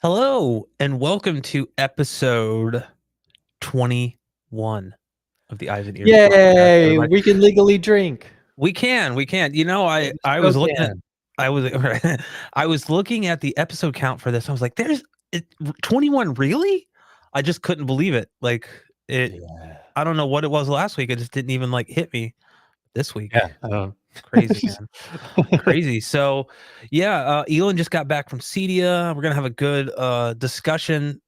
Hello and welcome to episode 21 of the Eyes and Ears podcast, Yay! everybody. We can legally drink. We can. You know, Well, I the I show was looking at can. I was I was looking at the episode count for this. I was like, there's 21 really? I just couldn't believe it. Like it Yeah. I don't know what it was last week. It just didn't even like hit me this week. Yeah, I don't Crazy, man. Crazy. So, yeah, Elon just got back from Cedia. We're gonna have a good discussion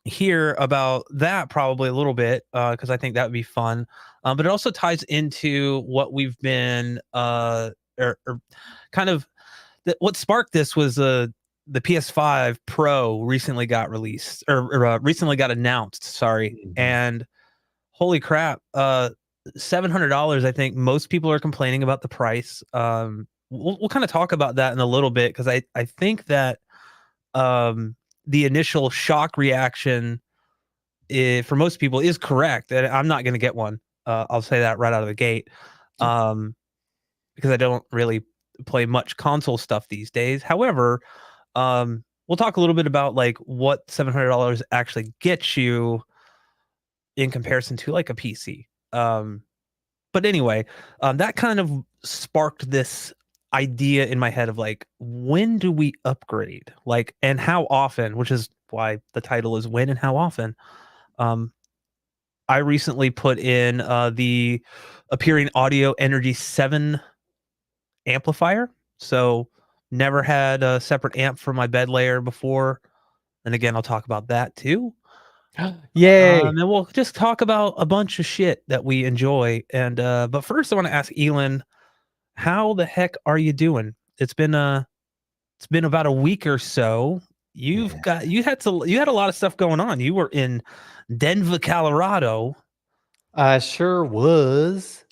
here about that probably a little bit because I think that would be fun. But it also ties into what we've been or kind of what sparked this was the PS5 Pro recently got released or recently got announced. Sorry, Mhm. and holy crap, $700. I think most people are complaining about the price. We'll kind of talk about that in a little bit because I think that the initial shock reaction for most people is correct, and I'm not going to get one. I'll say that right out of the gate, um, because I don't really play much console stuff these days. However, we'll talk a little bit about like what $700 actually gets you in comparison to like a PC. But anyway, that kind of sparked this idea in my head of like, when do we upgrade? Like, and how often? Which is why the title is "When and How Often." Um, I recently put in the appearing Audio Energy 7 amplifier, so never had a separate amp for my bed layer before. And again, I'll talk about that too. Yay! And we'll just talk about a bunch of shit that we enjoy. And but first, I want to ask Elon, how the heck are you doing? It's been about a week or so. Yeah. You had a lot of stuff going on. You were in Denver, Colorado. I sure was.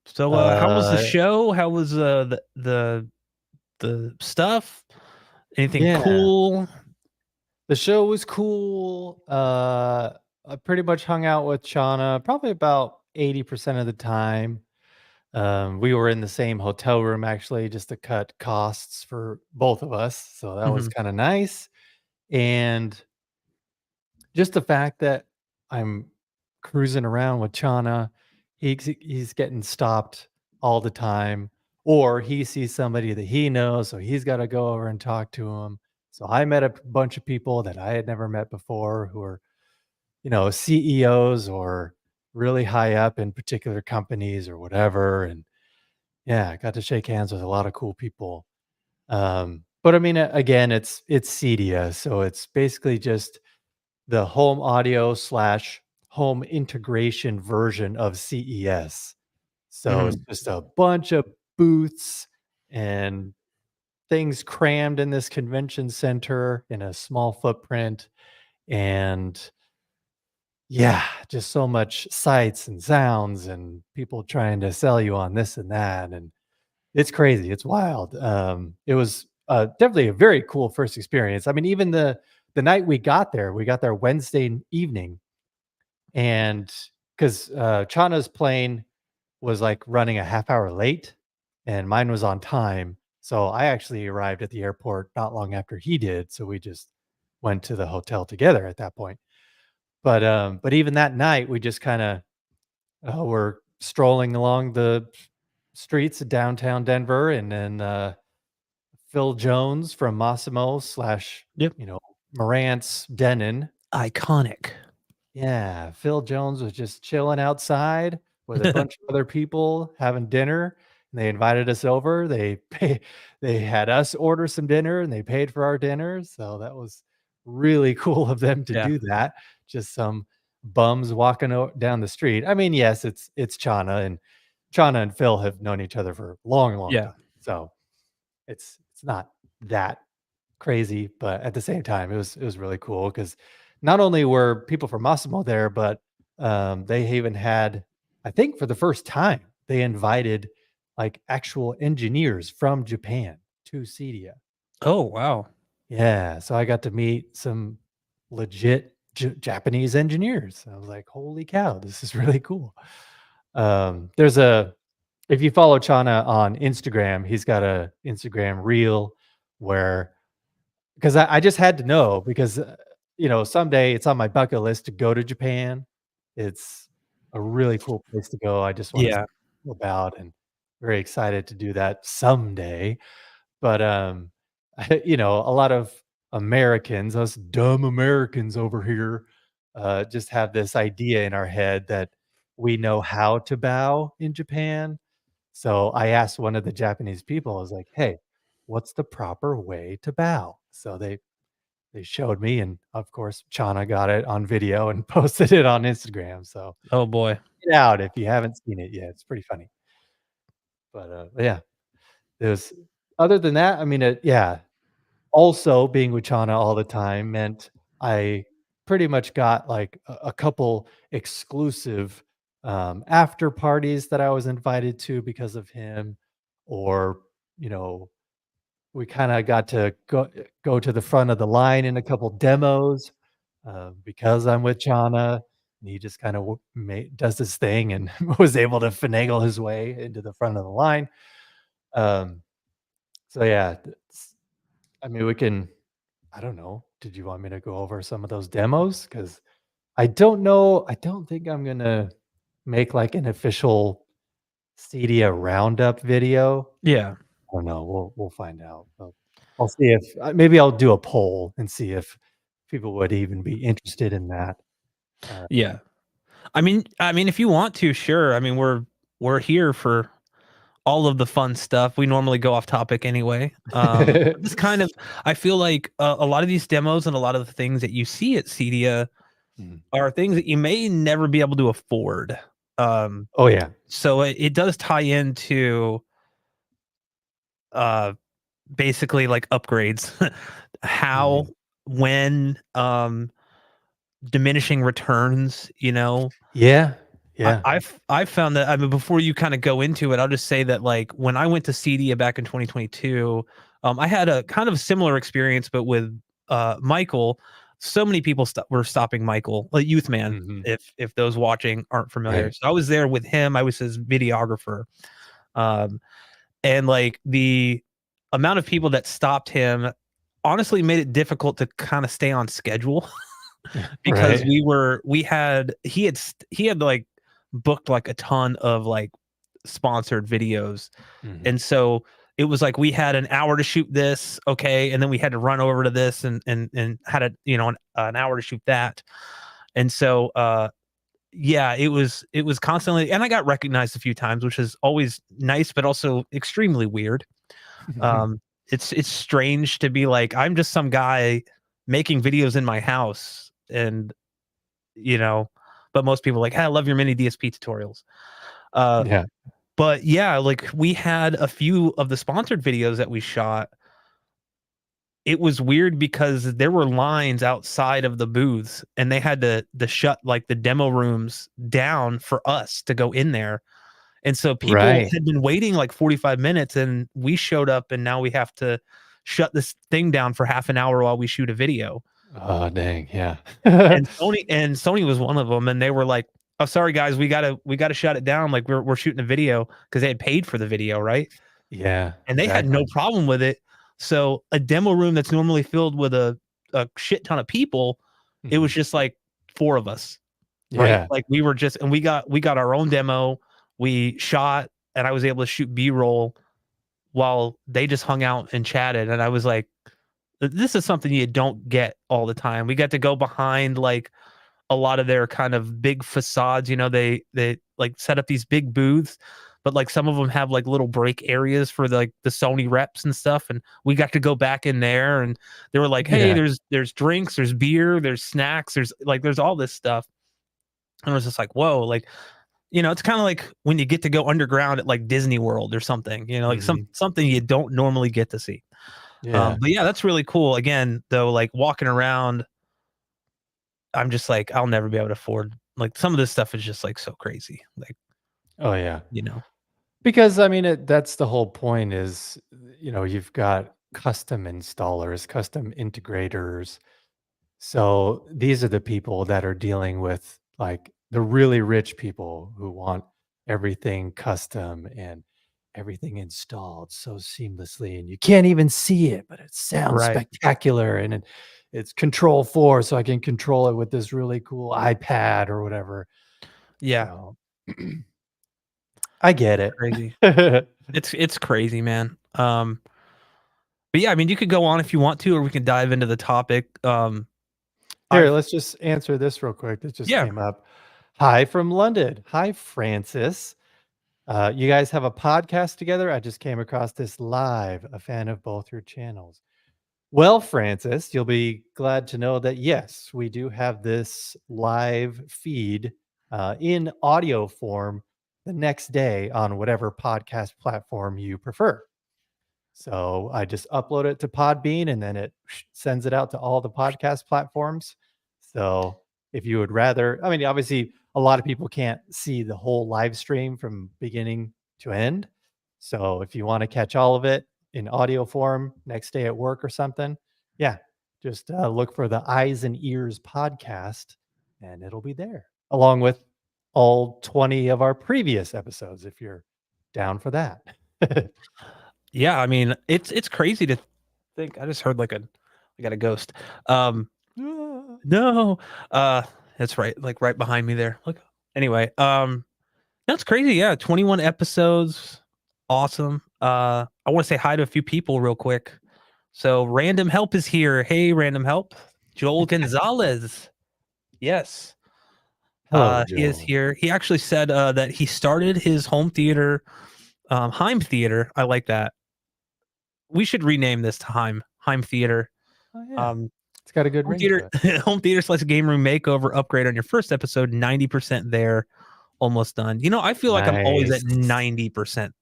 So how was the Uh, show? How was the stuff? Anything yeah, cool? the show was cool. I pretty much hung out with Shauna probably about 80% of the time. We were in the same hotel room actually just to cut costs for both of us, so that was Mhm. kinda nice, and just the fact that I'm cruising around with Chana, he's getting stopped all the time, or he sees somebody that he knows, so he's gotta go over and talk to him. So I met a bunch of people that I had never met before who are, CEOs or really high up in particular companies or whatever, and yeah, I got to shake hands with a lot of cool people. But I mean, again, it's Cedia, so it's basically just the home audio slash home integration version of CES. So it's Mhm. just a bunch of booths and things crammed in this convention center in a small footprint. And yeah, just so much sights and sounds and people trying to sell you on this and that. And it's crazy. It's wild. It was definitely a very cool first experience. I mean, even the night we got there Wednesday evening, and because Chana's plane was like running a half hour late, and mine was on time, so I actually arrived at the airport not long after he did. So we just went to the hotel together at that point. But even that night, we just kind of were strolling along the streets of downtown Denver, and then Phil Jones from Massimo slash, Yep. you know, Marantz Denon. Iconic. Yeah, Phil Jones was just chilling outside with a bunch of other people having dinner, and they invited us over. They had us order some dinner, and they paid for our dinner, so that was really cool of them to Yeah. do that. Just some bums walking down the street. I mean, yes, it's Chana and Phil have known each other for a long, long Yeah. time, so it's not that crazy, but at the same time, it was really cool because not only were people from Massimo there, but they even had, I think, for the first time, they invited like actual engineers from Japan to Cedia. Oh, wow. Yeah, so I got to meet some legit Japanese engineers. I was like, "Holy cow, this is really cool." There's a if you follow Chana on Instagram, he's got a Instagram reel where 'cause I just had to know because, someday it's on my bucket list to go to Japan. It's a really cool place to go. I just wanna Yeah. about and very excited to do that someday. But, a lot of Americans, us dumb Americans over here, just have this idea in our head that we know how to bow in Japan. So I asked one of the Japanese people, I was like, "Hey, what's the proper way to bow?" So they showed me, and of course, Chana got it on video and posted it on Instagram. So Oh boy. check it out if you haven't seen it yet. It's pretty funny. But, yeah, there's other than that, I mean, yeah, also being with Chana all the time meant I pretty much got, like, a couple exclusive, after parties that I was invited to because of him, or, you know, we kinda got to go to the front of the line in a couple demos, because I'm with Chana, and he just kinda does his thing and was able to finagle his way into the front of the line. Um, so yeah, I mean, we can I don't know. Did you want me to go over some of those demos? Because I don't know. I don't think I'm gonna make like an official Cedia roundup video. Yeah. I don't know. We'll find out. But I'll see if maybe I'll do a poll and see if people would even be interested in that. Uh, Yeah. I mean, if you want to, sure. I mean, we're here for all of the fun stuff. We normally go off topic anyway. But this kind of, I feel like a lot of these demos and a lot of the things that you see at Cedia Mm. are things that you may never be able to afford. Um, Oh yeah. so it does tie into uh, basically like upgrades, how, Mhm. when, diminishing returns. Yeah. I Yeah. I've found that, I mean, before you kinda go into it, I'll just say that, like, when I went to CEDIA back in 2022, I had a kind of similar experience, but with, Michael. So many people were stopping Michael, a Youth Man, Mhm. if those watching aren't familiar. Right. So I was there with him, I was his videographer, um, and, like, the amount of people that stopped him honestly made it difficult to kinda stay on schedule. Because Right. he had like booked like a ton of like sponsored videos. Mhm. And so it was like we had an hour to shoot this, okay, and then we had to run over to this and had an hour to shoot that. And so yeah, it was constantly, and I got recognized a few times, which is always nice but also extremely weird. It's strange to be like, I'm just some guy making videos in my house, and you know, but most people are like, "Hey, I love your mini DSP tutorials." Uh, Yeah. but yeah, like we had a few of the sponsored videos that we shot. It was weird because there were lines outside of the booths and they had to shut like the demo rooms down for us to go in there. And so people Right. had been waiting like 45 minutes and we showed up and now we have to shut this thing down for half an hour while we shoot a video. Oh, dang. Yeah. And Sony was one of them, and they were like, "Oh, sorry guys, we gotta shut it down. Like we're shooting a video because they had paid for the video, right?" Yeah. And they had no Exactly. problem with it. So a demo room that's normally filled with a shit ton of people, it was Mhm. just like four of us, right? Yeah. Like we were just, and we got our own demo. We shot, and I was able to shoot B-roll while they just hung out and chatted. And I was like, this is something you don't get all the time. We got to go behind like a lot of their kind of big facades. They like set up these big booths, but like some of them have like little break areas for the Sony reps and stuff. And we got to go back in there, and they were like, "Hey, Yeah. there's drinks, there's beer, there's snacks, there's all this stuff." And I was just like, "Whoa!" Like, it's kind of like when you get to go underground at like Disney World or something. Like Mhm. something you don't normally get to see. Yeah. But yeah, that's really cool. Again, though, like walking around, I'm just like, I'll never be able to afford, like, some of this stuff is just, like, so crazy, like, Oh, yeah. you know? Because, I mean, that's the whole point is, you've got custom installers, custom integrators. So these are the people that are dealing with, like, the really rich people who want everything custom and everything installed so seamlessly, and you can't even see it, but it sounds Right. spectacular, and it's Control 4, so I can control it with this really cool iPad or whatever. Yeah. So I get it. Crazy. It's crazy, man. But yeah, I mean, you could go on if you want to, or we can dive into the topic. Here, I've let's just answer this real quick that just Yeah, came up. Hi from London. Hi, Francis. You guys have a podcast together? I just came across this live, a fan of both your channels. Well, Francis, you'll be glad to know that yes, we do have this live feed in audio form the next day on whatever podcast platform you prefer. So I just upload it to Podbean and then it sends it out to all the podcast platforms. So if you would rather, I mean, obviously, a lot of people can't see the whole live stream from beginning to end. So if you want to catch all of it in audio form next day at work or something, yeah, just look for the Eyes and Ears podcast and it'll be there along with all 20 of our previous episodes if you're down for that. yeah. I mean, it's crazy to think. I just heard like I got a ghost. Um, Ah. no, uh, that's right, like right behind me there. Look. Anyway, that's crazy. Yeah, 21 episodes. Awesome. I want to say hi to a few people real quick. So, Random Help is here. Hey, Random Help. Joel Gonzalez. Yes. Hello, He is Joel. here. He actually said that he started his home theater, Heim Theater. I like that. We should rename this to Heim Theater. Oh, yeah. Um, It's got a good home ring theater, to it. home theater slash game room makeover upgrade on your first episode. 90% there, almost done. You know, I feel like I'm always at Nice. 90%.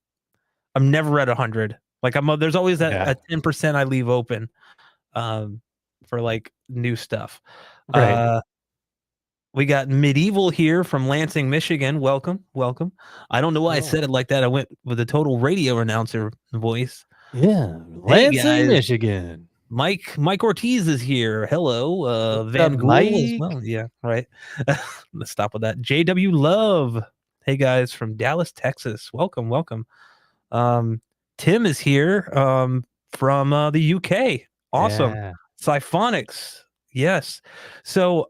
I'm never at 100. Like there's always that Yeah. a 10% I leave open, um, for like new stuff. Right. We got Medieval here from Lansing, Michigan. Welcome, welcome. I don't know why I Hello. said it like that. I went with a total radio announcer voice. Yeah. Hey Lansing, guys, Michigan. Mike Ortiz is here. Hello, What's up, Van Gool as Mike? well. Yeah, right. Let's stop with that. JW Love. Hey guys from Dallas, Texas. Welcome, welcome. Um, Tim is here from the UK. Awesome. Yeah. Siphonics. Yes. So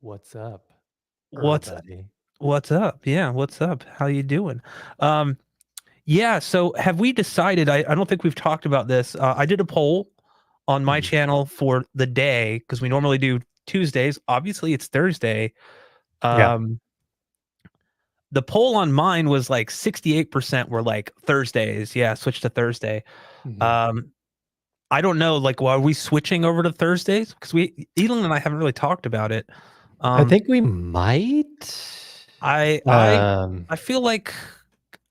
What's up, what's everybody? what's up? Yeah, what's up? How you doing? Um yeah, so have we decided I don't think we've talked about this. I did a poll on my Mhm. channel for the day because we normally do Tuesdays. Obviously it's Thursday. Yeah. Um the poll on mine was like 68% were like Thursdays. Yeah, switch to Thursday. Mhm. Um I don't know, like, are we switching over to Thursdays? Because Elon and I haven't really talked about it. I Um, think we might. I I Um, I feel like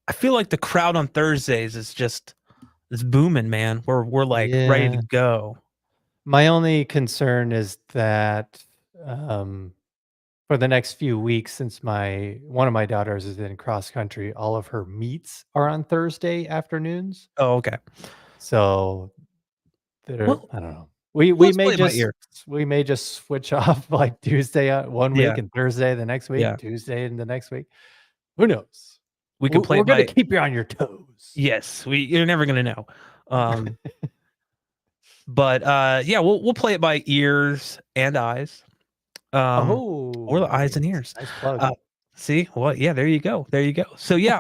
the crowd on Thursdays is booming, man. We're like ready to yeah. go. My only concern is that um for the next few weeks, since my one of my daughters is in cross country, all of her meets are on Thursday afternoons. Oh, okay. So there, Well, I don't know. We let's may play it by just ear. switch off like Tuesday one Yeah, week and Thursday the next week, yeah. Tuesday and the next week. Who knows? We could play We're it gonna by keep you on your toes. yes. You're never gonna know. Um, but yeah, we'll play it by ears and eyes. Or Oh, the eyes and nice, ears. nice plug. Uh, see, well, yeah, there you go. There you go. So yeah,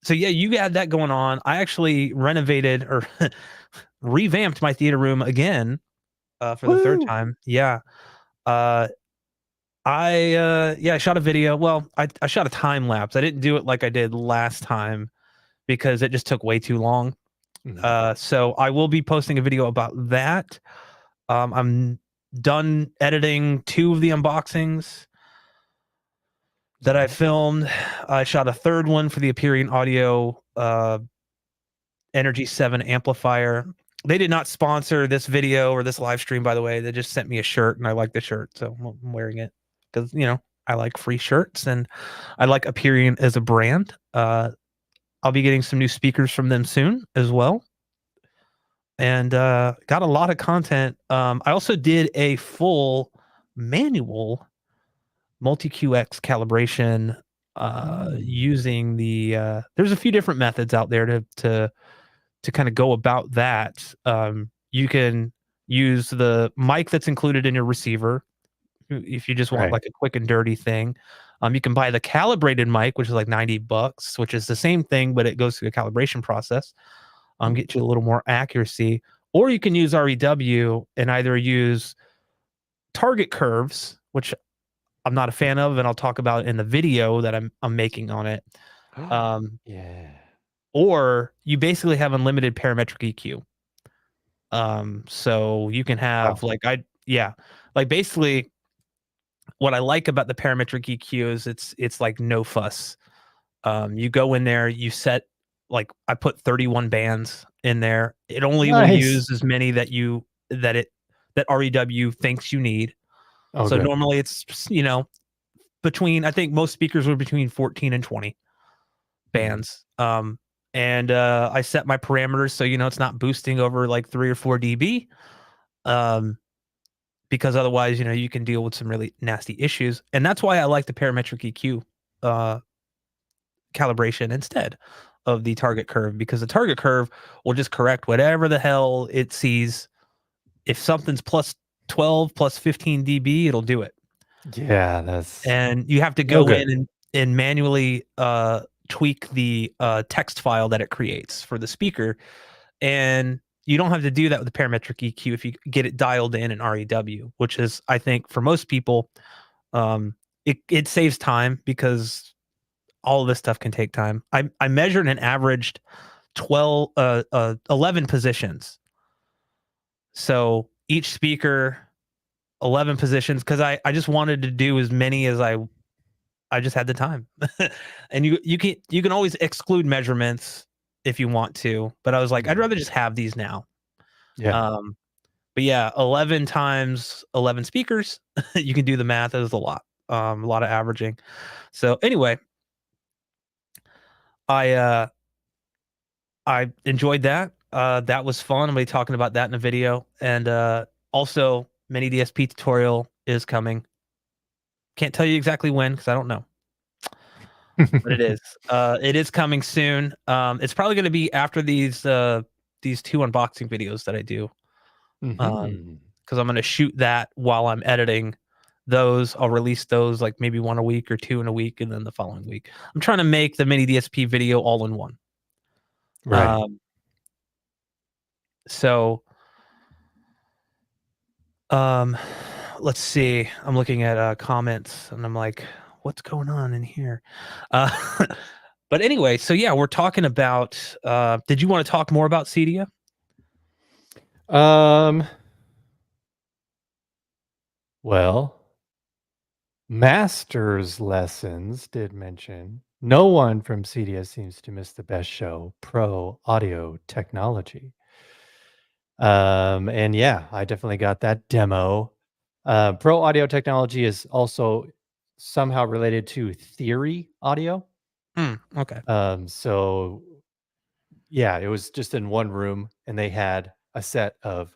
you had that going on. I actually renovated or revamped my theater room again for the third Woo! time. Yeah. Uh, I shot a video. Well, I shot a time lapse. I didn't do it like I did last time because it just took way too long. Mhm. So I will be posting a video about that. I'm done editing 2 of the unboxings that I Nice. filmed. I shot a third one for the Aperion Audio Energy 7 amplifier. They did not sponsor this video or this live stream, by the way. They just sent me a shirt and I like the shirt, so I'm wearing it because I like free shirts and I like Aperion as a brand. I'll be getting some new speakers from them soon as well, and got a lot of content. I also did a full manual multi QX calibration Mm. using the there's a few different methods out there to kind of go about that. You can use the mic that's included in your receiver if you just want Right. like a quick and dirty thing. You can buy the calibrated mic, which is like $90, which is the same thing, but it goes through a calibration process. Mm. Get you a little more accuracy. Or you can use REW and either use target curves, which I'm not a fan of, and I'll talk about in the video that I'm making on it. Um, Yeah. or you basically have unlimited parametric EQ. So you can have Wow. like like basically what I like about the parametric EQ is it's like no fuss. You go in there, you set like I put 31 bands in there. It only will Nice. use as many that REW thinks you need. Oh, So good. normally it's between I think most speakers were between 14 and 20 Mhm. bands. And I set my parameters so it's not boosting over like 3 or 4 dB. Um, because otherwise, you can deal with some really nasty issues. And that's why I like the parametric EQ uh calibration instead of the target curve, because the target curve will just correct whatever the hell it sees. If something's plus 12 plus 15 dB, it'll do it. Yeah, that's And you have to no go good. in and manually tweak the text file that it creates for the speaker. And you don't have to do that with the parametric EQ if you get it dialed in REW, which is, I think, for most people, it saves time because all of this stuff can take time. I measured and averaged 11 positions. So each speaker, 11 positions, because I just wanted to do as many as I just had the time. And you can always exclude measurements if you want to, but I was like, I'd Mhm. rather just have these now. Yeah. Um, but yeah, 11 times 11 speakers, you can do the math. It was a lot of averaging. So anyway, I I enjoyed that. That was fun. I'm gonna be talking about that in a video. And also, mini DSP tutorial is coming. Can't tell you exactly when because I don't know, but it is. It is coming soon. It's probably gonna be after these two unboxing videos that I do. Mhm. Because I'm gonna shoot that while I'm editing those. I'll release those like maybe one a week or two in a week, and then the following week. I'm trying to make the mini DSP video all in one. Right. Um, so Um, let's see. I'm looking at comments and I'm like, what's going on in here? Uh, but anyway, so yeah, we're talking about. Did you want to talk more about Cedia? Um, well, Master's Lessons did mention no one from CDS seems to miss the best show, Pro Audio Technology. And yeah, I definitely got that demo. Pro Audio Technology is also somehow related to Theory Audio. Okay. So yeah, it was just in one room, and they had a set of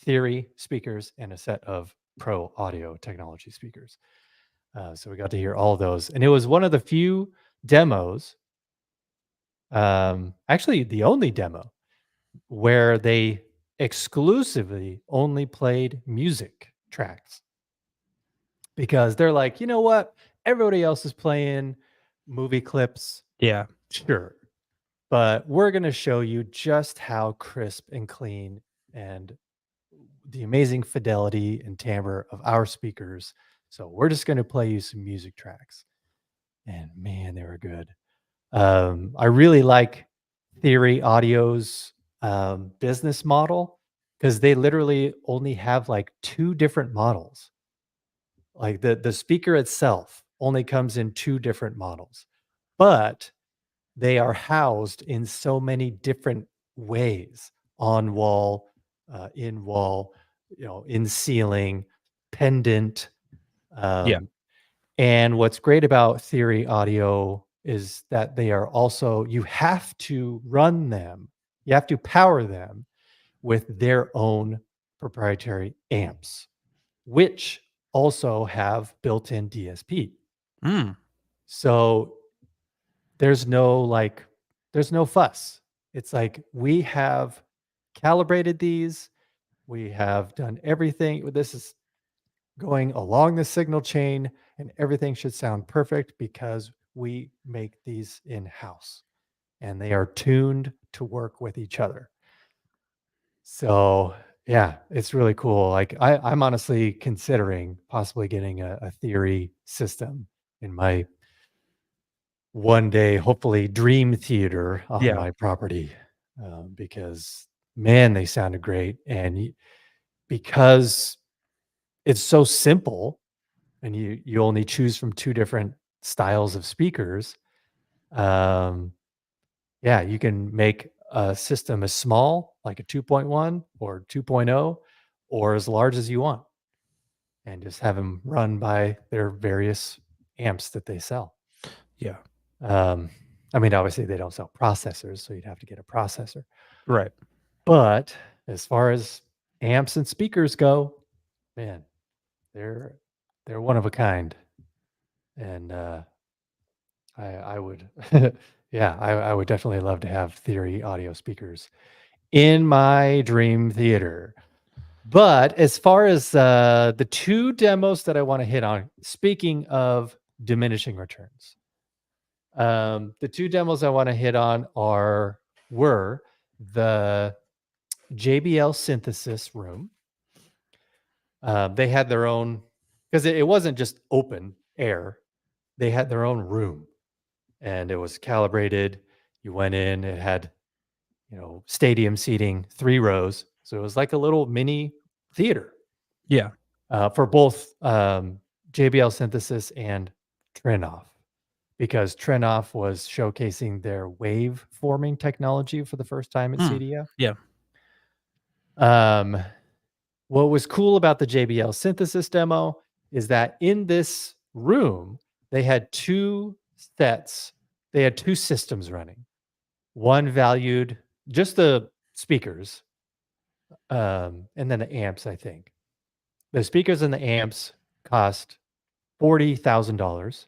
Theory speakers and a set of Pro Audio Technology speakers. So we got to hear all those, and it was one of the few demos, actually the only demo where they exclusively only played music tracks because they're like, you know what, everybody else is playing movie clips, Yeah. sure, but we're going to show you just how crisp and clean and the amazing fidelity and timbre of our speakers. So we're just going to play you some music tracks. And man, they were good. I really like Theory Audio's business model because they literally only have like two different models. Like the speaker itself only comes in two different models, but they are housed in so many different ways: on wall, in wall, in ceiling, pendant. Yeah. Um, and what's great about Theory Audio is that they are also, you have to run them, you have to power them with their own proprietary amps, which also have built in DSP. Mm. So there's no like, there's no fuss. It's like we have calibrated these, we have done everything. This is going along the signal chain, and everything should sound perfect because we make these in house and they are tuned to work with each other. So, yeah, it's really cool. Like I'm honestly considering possibly getting a theory system in my one day, hopefully, dream theater on Yeah. my property, because man, they sounded great. And because it's so simple, and you only choose from two different styles of speakers, um, yeah, you can make a system as small, like a 2.1 or 2.0, or as large as you want, and just have them run by their various amps that they sell. Yeah. Um, I mean, obviously, they don't sell processors, so you'd have to get a processor. Right. But as far as amps and speakers go, man, they're they're one of a kind, and I would, yeah, I would definitely love to have Theory audio speakers in my dream theater. But as far as the two demos that I want to hit on, speaking of diminishing returns, the two demos I want to hit on were the JBL synthesis room. They had their own, because it wasn't just open air. They had their own room, and it was calibrated. You went in, it had, stadium seating, 3 rows. So it was like a little mini theater, Yeah. for both JBL Synthesis and Trinoff, because Trinoff was showcasing their wave forming technology for the first time at Mm. CEDIA. Yeah. Um, what was cool about the JBL Synthesis demo is that in this room, they had they had two systems running. One valued just the speakers, and then the amps, I think. The speakers and the amps cost $40,000.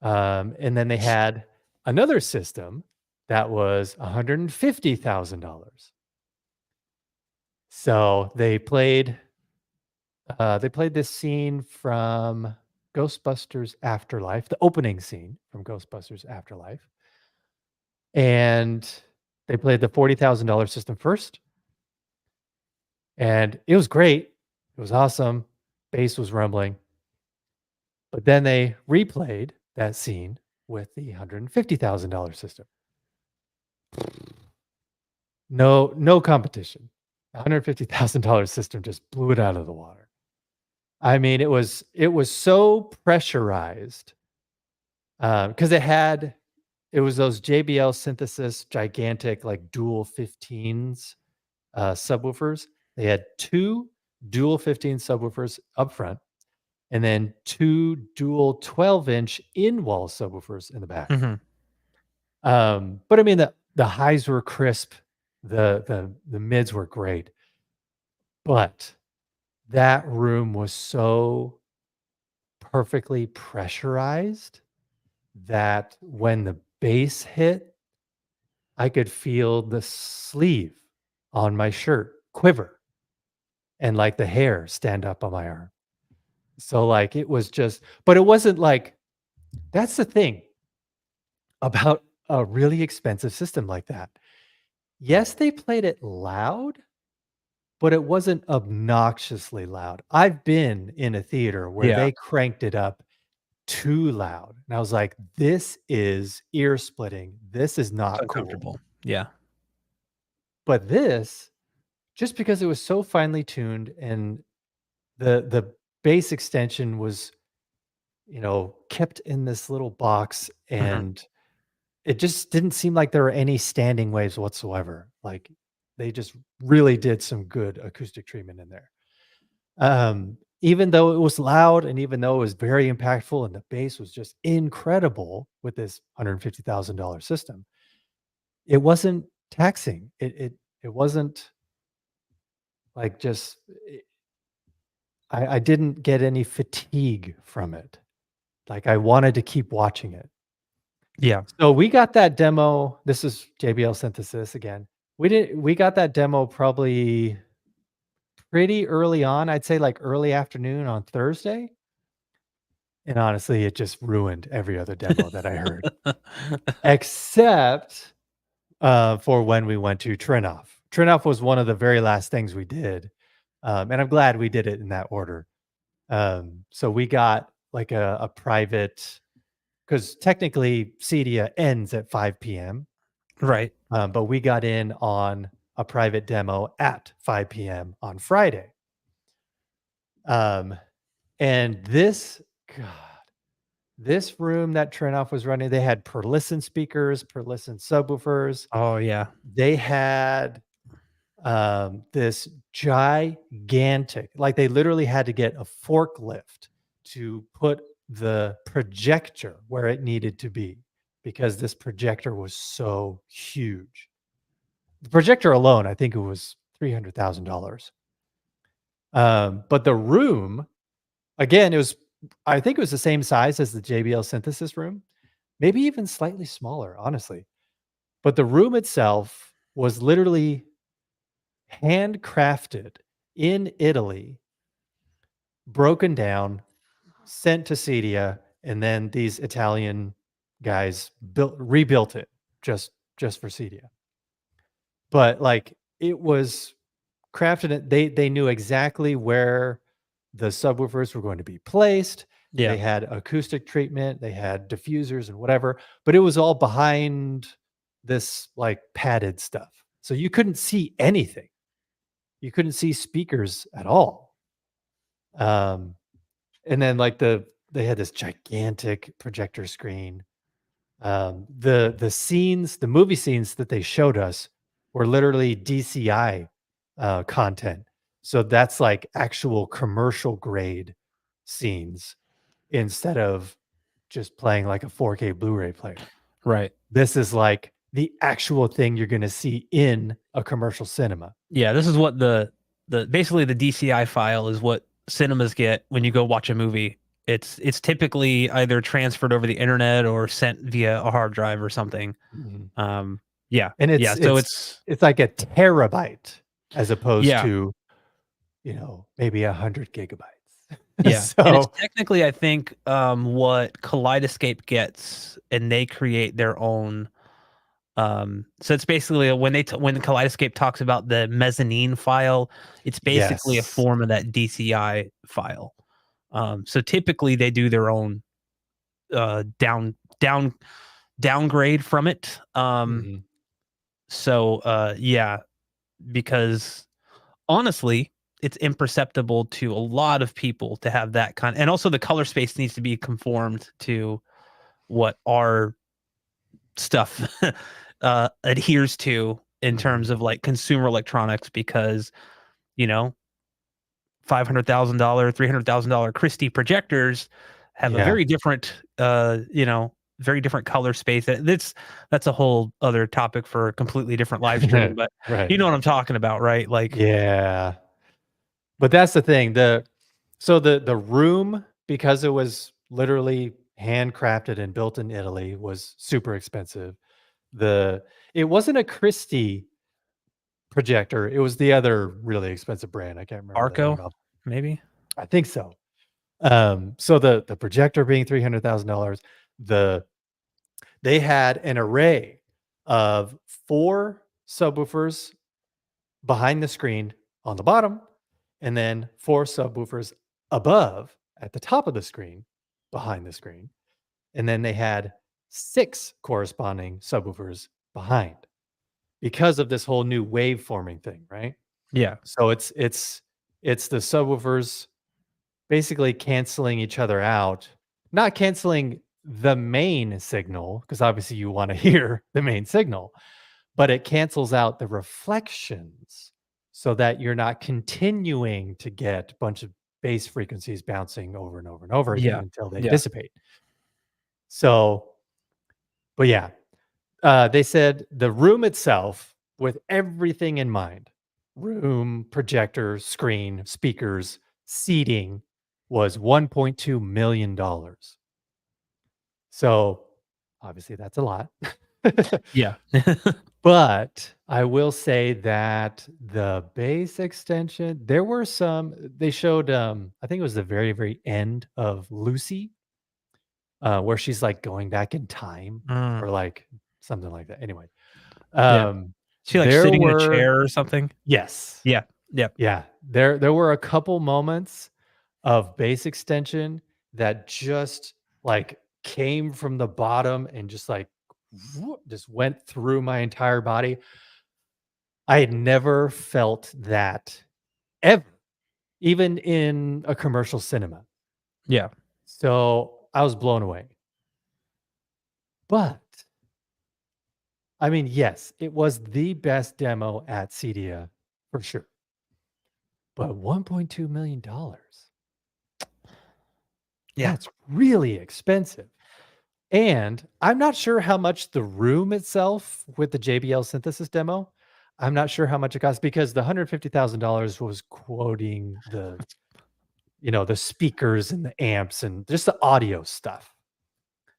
And then they had another system that was $150,000. So they played this scene from Ghostbusters Afterlife, the opening scene from Ghostbusters Afterlife. And they played the $40,000 system first. And it was great. It was awesome. Bass was rumbling. But then they replayed that scene with the $150,000 system. No competition. $150,000 system just blew it out of the water. I mean, it was so pressurized, because it was those JBL Synthesis gigantic, like, dual 15s, subwoofers. They had 2 dual 15 subwoofers up front, and then 2 dual 12-inch in-wall subwoofers in the back. Mhm. But I mean, the highs were crisp, the mids were great, but that room was so perfectly pressurized that when the bass hit, I could feel the sleeve on my shirt quiver and, like, the hair stand up on my arm. So, like, it was just, but it wasn't like, that's the thing about a really expensive system like that. Yes, they played it loud, but it wasn't obnoxiously loud. I've been in a theater where Yeah. they cranked it up too loud, and I was like, "This is ear splitting. This is It's not cool." uncomfortable. Yeah. But this, just because it was so finely tuned, and the bass extension was, kept in this little box, Mhm. and it just didn't seem like there were any standing waves whatsoever. Like, they just really did some good acoustic treatment in there. Even though it was loud, and even though it was very impactful, and the bass was just incredible with this $150,000 system, it wasn't taxing. It wasn't like, just I didn't get any fatigue from it. Like, I wanted to keep watching it. Yeah. So we got that demo. This is JBL Synthesis again. We got that demo probably pretty early on. I'd say like early afternoon on Thursday. And honestly, it just ruined every other demo that I heard, except for when we went to Trinoff. Trinoff was one of the very last things we did. And I'm glad we did it in that order. So we got like a private, because technically Cedia ends at 5 p.m. Right. But we got in on a private demo at 5 p.m. on Friday. Um, and God, this room that Trinoff was running, they had per listen speakers, per listen subwoofers. Oh, yeah. They had this gigantic, like they literally had to get a forklift to put the projector where it needed to be because this projector was so huge. The projector alone, I think it was $300,000. But the room, again, I think it was the same size as the JBL synthesis room, maybe even slightly smaller, honestly. But the room itself was literally handcrafted in Italy, broken down, sent to Cedia, and then these Italian guys rebuilt it just for Cedia. But like it was crafted it, they knew exactly where the subwoofers were going to be placed. They Yeah. had acoustic treatment, they had diffusers and whatever, but it was all behind this like padded stuff. So you couldn't see anything. You couldn't see speakers at all. Um, and then like they had this gigantic projector screen. The scenes, the movie scenes that they showed us were literally DCI content. So that's like actual commercial grade scenes instead of just playing like a 4K Blu-ray player. Right. This is like the actual thing you're going to see in a commercial cinema. Yeah, this is what the basically the DCI file is what cinemas get when you go watch a movie. It's typically either transferred over the internet or sent via a hard drive or something. Mhm. Um, yeah, And yeah. So it's like a terabyte as opposed yeah, to, maybe 100 gigabytes. yeah, and it's So technically I think what Kaleidoscape gets, and they create their own. So it's basically when when Kaleidoscape talks about the mezzanine file, it's basically a yes. form of that DCI file. So typically they do their own down downgrade from it. Mhm. Yeah, because honestly, it's imperceptible to a lot of people to have that and also the color space needs to be conformed to what our stuff adheres to in terms Mhm. of like consumer electronics because you know $500,000, $300,000 Christie projectors have a Yeah. very different, very different color space. That's a whole other topic for a completely different live stream, but you Right. know what I'm talking about, right? Like, Yeah. But that's the thing, the room, because it was literally handcrafted and built in Italy, was super expensive. The It wasn't a Christie projector, it was the other really expensive brand, I can't remember the Arco, name of. maybe. I think so. So the projector being $300,000, the they had an array of 4 subwoofers behind the screen on the bottom, and then 4 subwoofers above at the top of the screen, behind the screen, and then they had 6 corresponding subwoofers behind because of this whole new wave forming thing, right? Yeah, So it's the subwoofers basically canceling each other out, not canceling the main signal, because obviously you wanna hear the main signal, but it cancels out the reflections so that you're not continuing to get a bunch of bass frequencies bouncing over and over and over again yeah, until they yeah. dissipate. So, but yeah, they said the room itself, with everything in mind, room, projector, screen, speakers, seating, was $1.2 million. So obviously that's a lot. Yeah. But I will say that the bass extension, there were some they showed, I think it was the very, very end of Lucy, where she's, like, going back in time Mm, or, like, something like that. Anyway, yeah. She, like, there sitting in a were chair or something? yes. Yeah. Yep. Yeah. There were a couple moments of bass extension that just, like, came from the bottom and just, like, just went through my entire body. I had never felt that ever, even in a commercial cinema. Yeah. So, I was blown away. But, I mean, yes, it was the best demo at CEDIA for sure, but $1.2 million, Yeah. that's really expensive. And I'm not sure how much the room itself with the JBL synthesis demo, I'm not sure how much it cost because the $150,000 was quoting the speakers and the amps and just the audio stuff.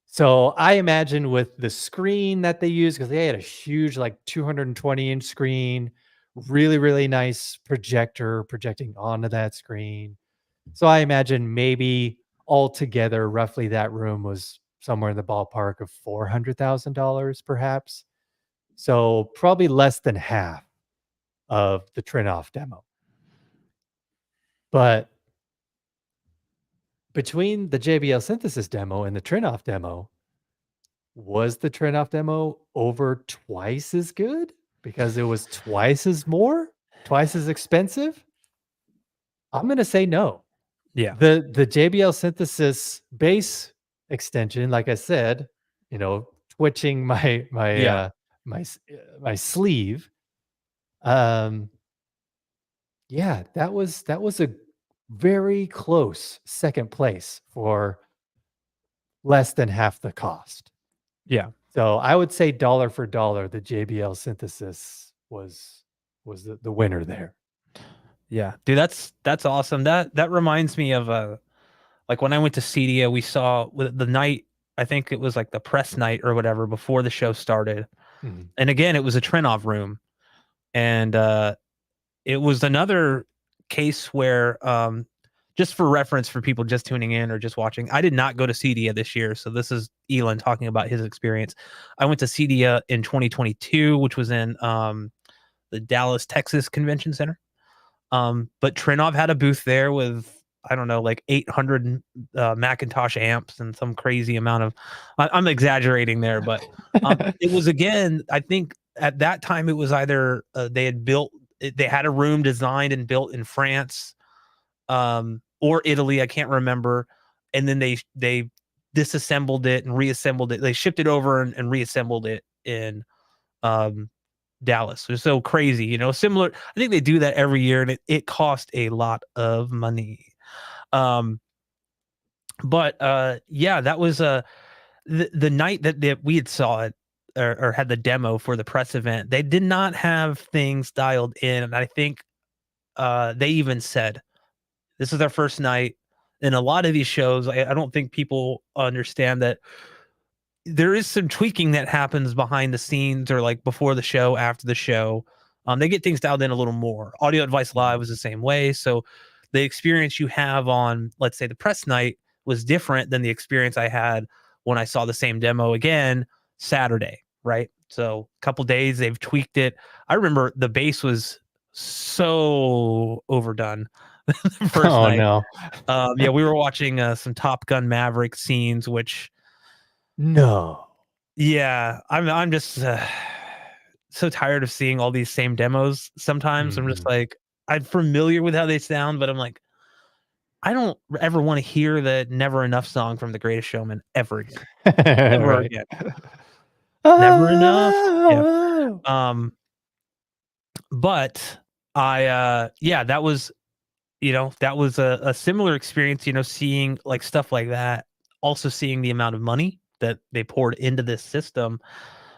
So I imagine with the screen that they use, because they had a huge, like 220-inch screen, really, really nice projector projecting onto that screen. So I imagine maybe altogether, roughly that room was somewhere in the ballpark of $400,000, perhaps. So probably less than half of the Trinoff demo. But between the JBL synthesis demo and the Trinoff demo, was the Trade-Off demo over twice as good? Because it was twice as more? Twice as expensive? I'm gonna say no. Yeah. The JBL Synthesis bass extension, like I said, twitching Yeah. my sleeve, um, yeah, that was a very close 2nd place for less than half the cost. Yeah. So, I would say dollar for dollar, the JBL Synthesis was the winner there. Yeah. Dude, that's awesome. That reminds me of, like, when I went to CEDIA, we saw with the night, I think it was, like, the press night or whatever before the show started, Mhm. and again, it was a Trenov room, and, it was another case where, just for reference for people just tuning in or just watching, I did not go to CEDIA this year, so this is Elon talking about his experience. I went to CEDIA in 2022, which was in, the Dallas, Texas Convention Center. But Trinov had a booth there with, I don't know, like 800 Macintosh amps and some crazy amount of. I'm exaggerating there, but it was again. I think at that time it was either they had built, they had a room designed and built in France, or Italy. I can't remember, and then they disassembled it and reassembled it. They shipped it over and reassembled it in um, Dallas. It was so crazy, similar. I think they do that every year and it cost a lot of money. Um, but yeah, that was the night that we had saw it or had the demo for the press event. They did not have things dialed in. And I think they even said this is their first night. In a lot of these shows, I don't think people understand that there is some tweaking that happens behind the scenes or like before the show, after the show. They get things dialed in a little more. Audio Advice Live Mhm. was the same way. So the experience you have on, let's say, the press night was different than the experience I had when I saw the same demo again Saturday, right? So a couple days they've tweaked it. I remember the bass was so overdone the first Oh, night. no. Yeah, we were watching some Top Gun Maverick scenes, which No. yeah, I'm just so tired of seeing all these same demos sometimes. I'm just Mhm. like, I'm familiar with how they sound, but I'm like, I don't ever want to hear the Never Enough song from The Greatest Showman ever again. Ever Right. again. Never enough. Yeah. Oh! Um, but yeah, that was, that was a similar experience, seeing like stuff like that, also seeing the amount of money that they poured into this system.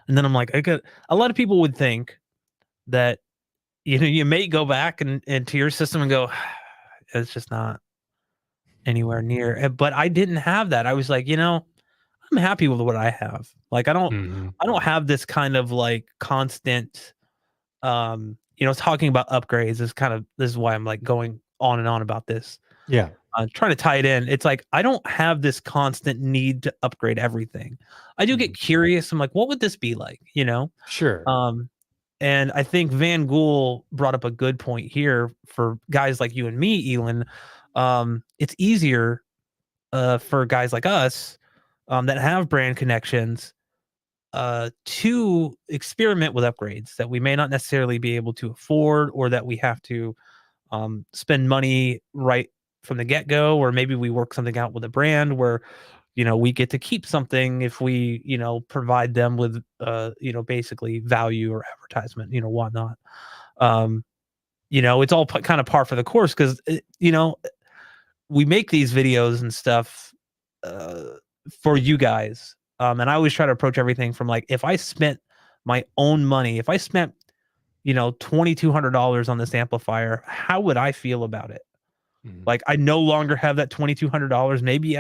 And then I'm like, a lot of people would think that you may go back and to your system and go, it's just not anywhere near. But I didn't have that. I was like, I'm happy with what I have. Like Mhm. I don't have this kind of like constant talking about upgrades is kind of this is why I'm like going on and on about this. Yeah. Trying to tie it in. It's like I don't have this constant need to upgrade everything. I do Mhm. get curious. I'm like, what would this be like? Sure. Um, and I think Van Gool brought up a good point here for guys like you and me, Elon. It's easier for guys like us that have brand connections to experiment with upgrades that we may not necessarily be able to afford or that we have to spend money right from the get go, or maybe we work something out with a brand where we get to keep something if we provide them with basically value or advertisement, whatnot. Um, it's all kind of par for the course because we make these videos and stuff uh, for you guys. And I always try to approach everything from like if I spent my own money, if I spent $2,200 on this amplifier, how would I feel about it? Mhm. Like I no longer have that $2,200. Maybe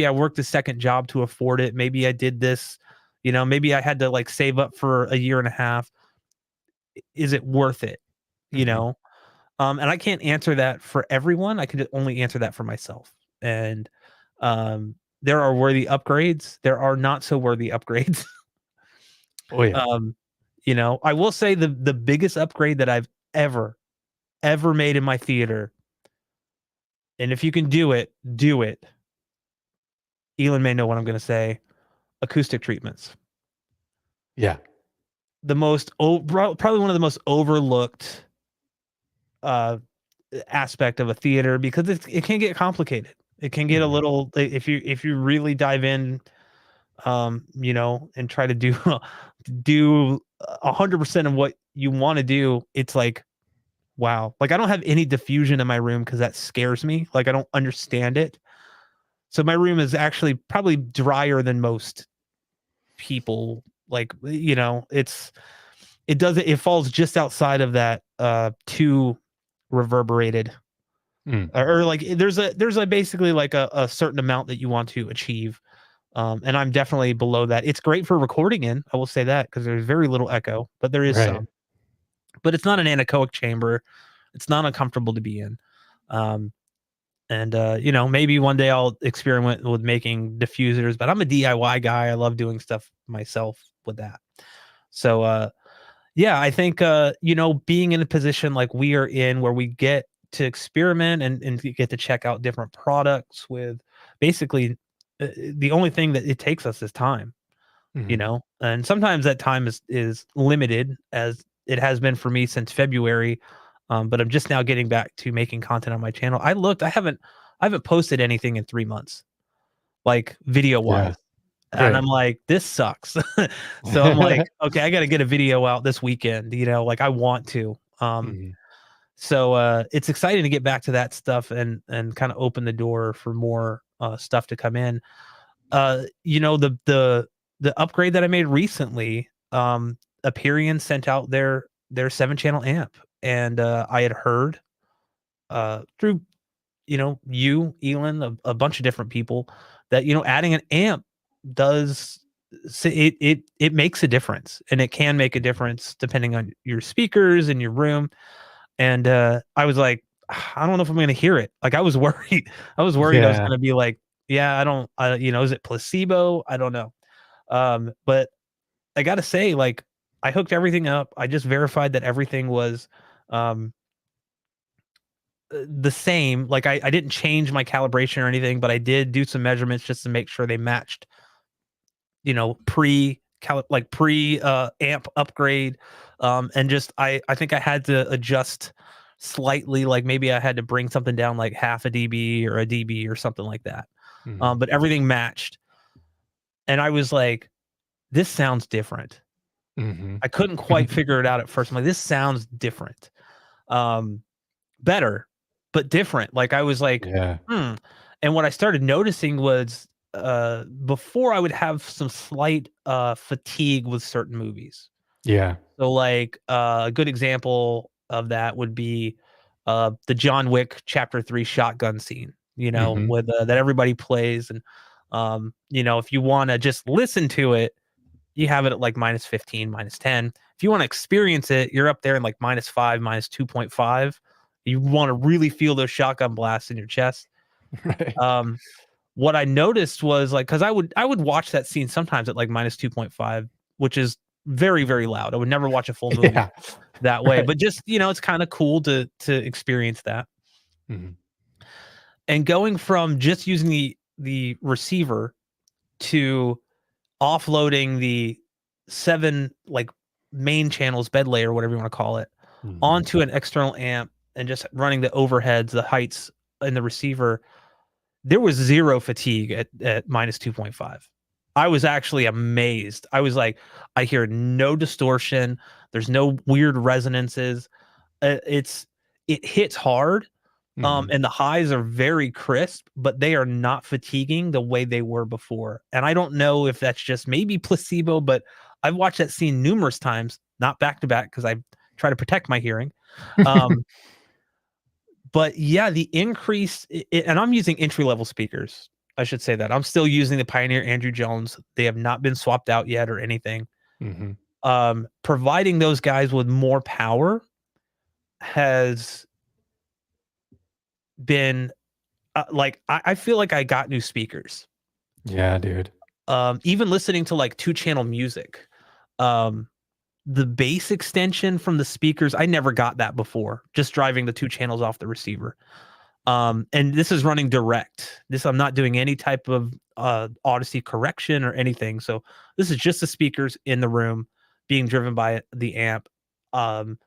I worked a second job to afford it. Maybe I did this, maybe I had to like save up for a year and a half. Is it worth it? You Mhm. know? And I can't answer that for everyone. I can only answer that for myself. And there are worthy upgrades. There are not so worthy upgrades. Oh, yeah. um, I will say the biggest upgrade that I've ever made in my theater, and if you can do it, do it. Elon may know what I'm going to say. Acoustic treatments. Yeah. Probably one of the most overlooked uh aspect of a theater because it can get complicated. It can get a Mhm. little if you really dive in, and try to do do 100% of what you want to do. It's like wow. Like I don't have any diffusion in my room because that scares me. Like I don't understand it. So my room is actually probably drier than most people. Like it falls just outside of that too reverberated Mm. or like there's a basically like a certain amount that you want to achieve. And I'm definitely below that. It's great for recording in, I will say that, because there's very little echo, but there is Right. some. But it's not an anechoic chamber. It's not uncomfortable to be in. Um, and maybe one day I'll experiment with making diffusers, but I'm a DIY guy. I love doing stuff myself with that. So yeah, I think being in a position like we are in where we get to experiment and get to check out different products with basically the only thing that it takes us is time, Mhm. and sometimes that time is limited as it has been for me since February. But I'm just now getting back to making content on my channel. I haven't posted anything in 3 months, like video Yeah. wise. And I'm Right. like, this sucks. So I'm like, okay, I got to get a video out this weekend, like I want to. Mhm. So it's exciting to get back to that stuff and kind of open the door for more stuff to come in. The upgrade that I made recently, Aperion sent out their 7-channel amp, and I had heard through you, Elon, a bunch of different people that adding an amp does it makes a difference, and it can make a difference depending on your speakers in your room. And I was like, I don't know if I'm gonna hear it. Like I was worried. I was worried I was Yeah. gonna be like, yeah, I don't, is it placebo? I don't know. But I gotta say, like, I hooked everything up. I just verified that everything was um the same. Like I didn't change my calibration or anything, but I did do some measurements just to make sure they matched, pre amp upgrade. And just I think I had to adjust slightly, like maybe I had to bring something down like half a dB or a dB or something like that. Mhm. But everything matched. And I was like, this sounds different. Mhm. I couldn't quite figure it out at first. I'm like, this sounds different. Um, better, but different. Like I was like, Yeah. hmm. And what I started noticing was before I would have some slight fatigue with certain movies. Yeah. So like a good example of that would be the John Wick chapter 3 shotgun scene, Mhm. with that everybody plays. And If you want to just listen to it, you have it at like -15, -10. If you want to experience it, you're up there in like -5, -2.5. You want to really feel those shotgun blasts in your chest. Right. Um, what I noticed was like, because I would watch that scene sometimes at like -2.5, which is very, very loud. I would never watch a full movie Yeah. that way, Right. but just it's kind of cool to experience that. Mhm. And going from just using the receiver to offloading the 7 like main channels, bed layer, whatever you want to call it, Mhm. onto an external amp and just running the overheads, the heights in the receiver, there was 0 fatigue at -2.5. I was actually amazed. I was like, I hear no distortion. There's no weird resonances. It hits hard, Mhm. and the highs are very crisp, but they are not fatiguing the way they were before. And I don't know if that's just maybe placebo, but I've watched that scene numerous times, not back to back because I try to protect my hearing. Um, but yeah, the increase, and I'm using entry level speakers. I should say that I'm still using the Pioneer Andrew Jones. They have not been swapped out yet or anything. Mhm. Providing those guys with more power has been like I feel like I got new speakers. Yeah, dude. Even listening to like 2-channel music, um, the bass extension from the speakers, I never got that before. Just driving the 2 channels off the receiver. And this is running direct. This I'm not doing any type of Odyssey correction or anything. So this is just the speakers in the room being driven by the amp. Um,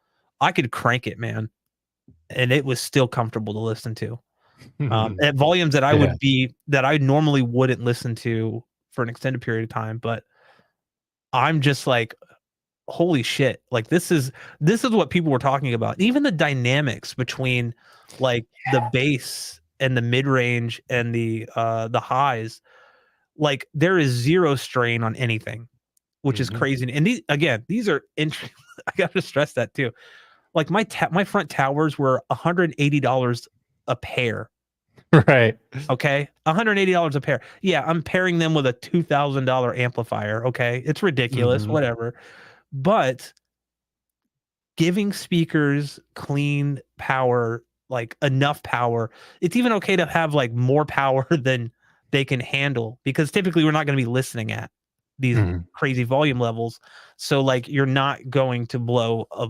I could crank it, man, and it was still comfortable to listen to. At volumes that Yeah. I normally wouldn't listen to for an extended period of time, but I'm just like, holy shit. Like this is what people were talking about. Even the dynamics between like the bass and the mid-range and the highs, like there is 0 strain on anything, which is Mhm. crazy. And these are I got to stress that too. Like my front towers were $180 a pair. Right. Okay, $180 a pair. Yeah, I'm pairing them with a $2,000 amplifier. Okay, it's ridiculous, Mhm. whatever. But giving speakers clean power, like enough power, it's even okay to have like more power than they can handle because typically we're not going to be listening at these Mhm. crazy volume levels. So like you're not going to blow a,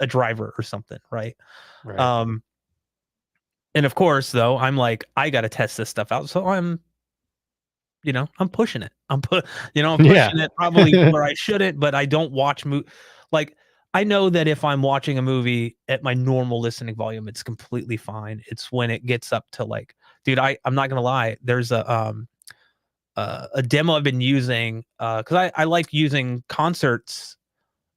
a driver or something, right? Right. Um, and of course, though, I'm like, I got to test this stuff out. So I'm pushing it. I'm Yeah. pushing it probably where I shouldn't, but I don't watch like I know that if I'm watching a movie at my normal listening volume, it's completely fine. It's when it gets up to like, dude, I'm not gonna lie. There's a demo I've been using because I like using concerts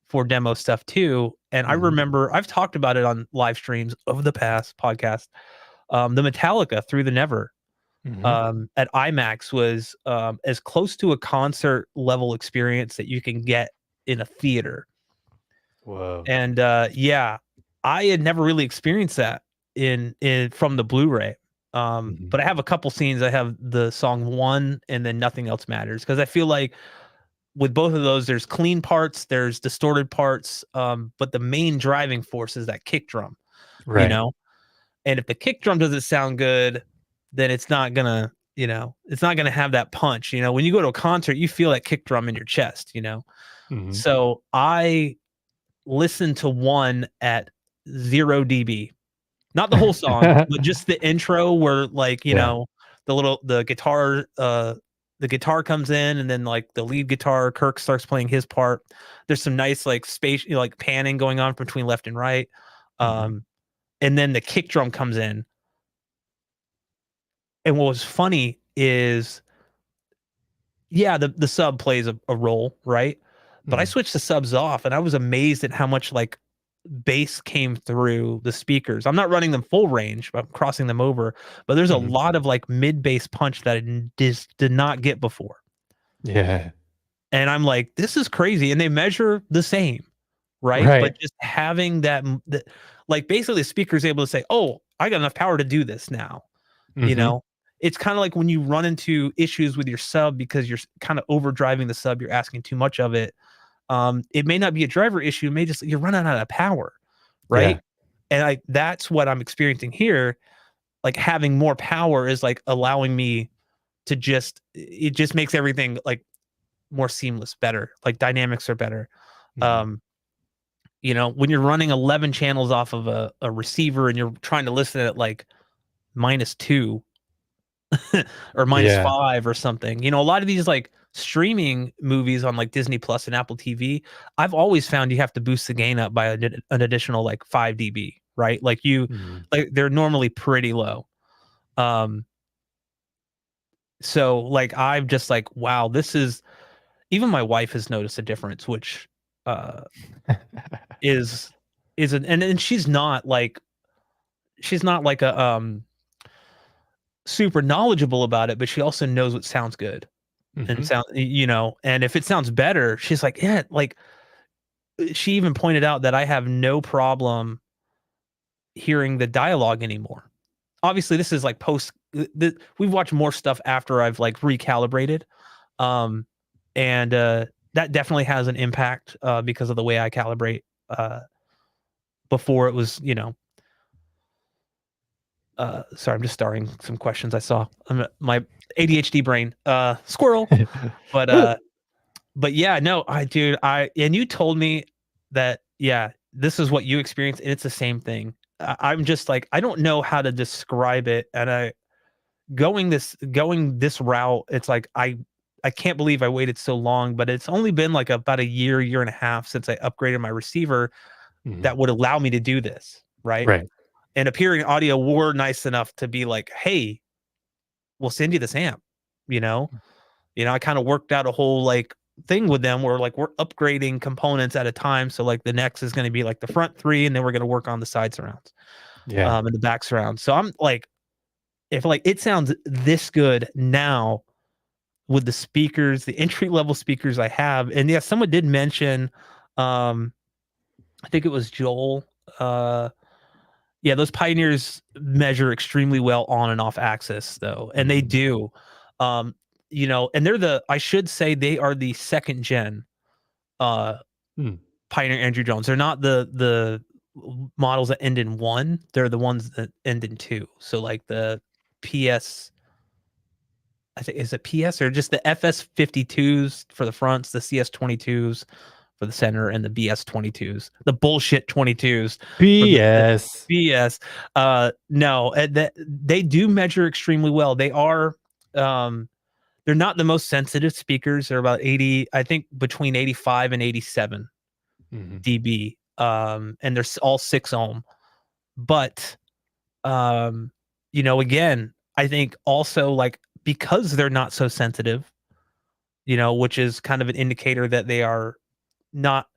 for demo stuff too. And I Mhm. remember I've talked about it on live streams over the past podcast. The Metallica Through the Never Mhm. at IMAX was as close to a concert level experience that you can get in a theater. Whoa. And yeah, I had never really experienced that in from the Blu-ray. Mhm. But I have a couple scenes. I have the song One and then Nothing Else Matters because I feel like with both of those, there's clean parts, there's distorted parts, but the main driving force is that kick drum, you Right. know? And if the kick drum doesn't sound good, then it's not gonna have that punch. When you go to a concert, you feel that kick drum in your chest. Mhm. So I listened to one at 0 dB. Not the whole song, but just the intro where like, Yeah. the guitar comes in and then like the lead guitar, Kirk starts playing his part. There's some nice like space, like panning going on between left and right. Mhm. Um, and then the kick drum comes in. And what was funny is, yeah, the sub plays a role, right? But I Mhm. switched the subs off and I was amazed at how much like bass came through the speakers. I'm not running them full range, but I'm crossing them over. But there's a Mhm. lot of like mid bass punch that I just did not get before. Yeah. And I'm like, this is crazy. And they measure the same, right? Right. But just having like basically the speaker's able to say, oh, I got enough power to do this now, you Mhm. know? it's kind of like when you run into issues with your sub because you're kind of overdriving the sub, you're asking too much of it. It may not be a driver issue, it may just you're running out of power, Yeah. right? And that's what I'm experiencing here. Like having more power is like allowing me to just it just makes everything like more seamless, better. Like dynamics are better. Mhm. Um, when you're running 11 channels off of a receiver and you're trying to listen at like -2 or Yeah. -5 or something. A lot of these like streaming movies on like Disney Plus and Apple TV, I've always found you have to boost the gain up by an additional like 5 dB, right? Mhm. Like they're normally pretty low. Um, so like I'm just like, wow, this is even my wife has noticed a difference, which uh is an and she's not like a super knowledgeable about it, but she also knows what sounds good and Mhm. and if it sounds better, she's like, yeah, like she even pointed out that I have no problem hearing the dialogue anymore. Obviously, this is like we've watched more stuff after I've like recalibrated. Um, and that definitely has an impact because of the way I calibrate. Before it was, sorry, I'm just starting some questions I saw. My ADHD brain, squirrel. But but yeah, no, dude, and you told me that, yeah, this is what you experienced, and it's the same thing. I'm just like, I don't know how to describe it, and going this route, it's like I can't believe I waited so long, but it's only been like about a year and a half since I upgraded my receiver Mhm. that would allow me to do this, right? Right. And Appearing Audio were nice enough to be like, hey, we'll send you this amp, you know? I kind of worked out a whole like thing with them where like we're upgrading components at a time. So like the next is going to be like the front three, and then we're going to work on the side surrounds, Yeah. and the back surrounds. So I'm like, if like it sounds this good now with the speakers, the entry level speakers I have, and yeah, someone did mention, um, I think it was Joel. Yeah, those Pioneers measure extremely well on and off axis, though, and they Mhm. do. Um, and I should say they are the second gen uh Mm. Pioneer Andrew Jones. They're not the models that end in one. They're the ones that end in two. So like the PS, I think is it PS or just the FS52s for the fronts, the CS22s for the center, and the BS22s, the bullshit 22s for the BS. BS. No, they do measure extremely well. Um, they're not the most sensitive speakers. They're about 80, I think between 85 and 87 Mhm. dB. And they're all 6 ohm. But again, I think also like because they're not so sensitive, which is kind of an indicator that they are not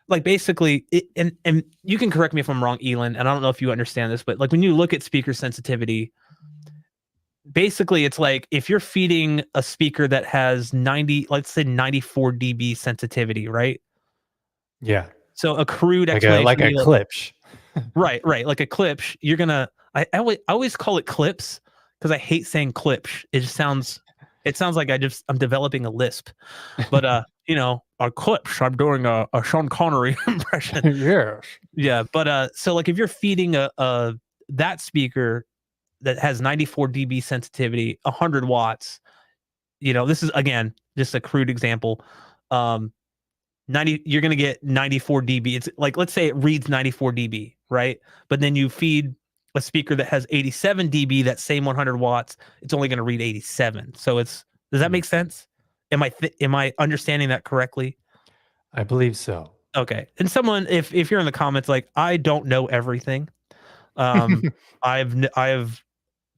like basically and you can correct me if I'm wrong, Elon, and I don't know if you understand this, but like when you look at speaker sensitivity, basically it's like if you're feeding a speaker that has 90, let's say 94 dB sensitivity, right? Yeah. So a crude Like explanation would a be like, klipsch. right, like a clipse, you're gonna I always call it clips because I hate saying clipse. It sounds like I'm developing a lisp. But a clipse, I'm doing a Sean Connery impression. Yes. Yeah, but so like if you're feeding a that speaker that has 94 dB sensitivity, 100 watts, this is again just a crude example. Um 90, you're going to get 94 dB. It's like let's say it reads 94 dB, right? But then you feed a speaker that has 87 dB, that same 100 watts, it's only going to read 87. So does that Mm. make sense? Am I understanding that correctly? I believe so. Okay. And someone, if you're in the comments, like I don't know everything. Um, I've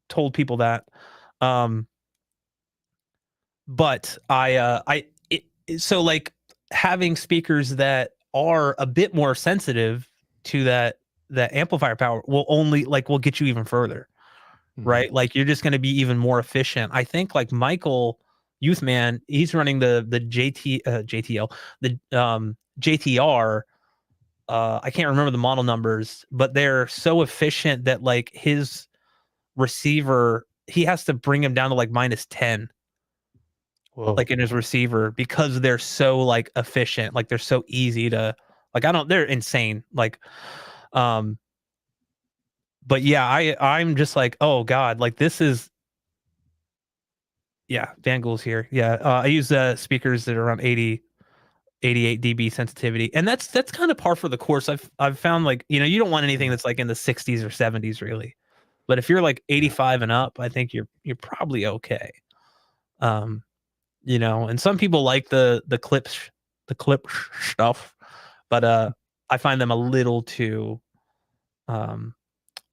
told people that. Um, but so like having speakers that are a bit more sensitive to that amplifier power will get you even further, Mhm. right? Like you're just going to be even more efficient. I think like Michael Youthman, he's running the JTL, the JTR. I can't remember the model numbers, but they're so efficient that like his receiver he has to bring him down to like -10, Whoa. like in his receiver, because they're so like efficient, like they're so easy to like. I don't. They're insane. Like, um, but yeah, I'm just like, oh god, like this is yeah. Van Gool's here. Yeah, I use speakers that are around 88 dB sensitivity, and that's kind of par for the course. I've found like you don't want anything Mm, that's like in the 60s or 70s really, but if you're like yeah. 85 and up, I think you're probably okay. Um, and some people like the clip stuff, but I find them um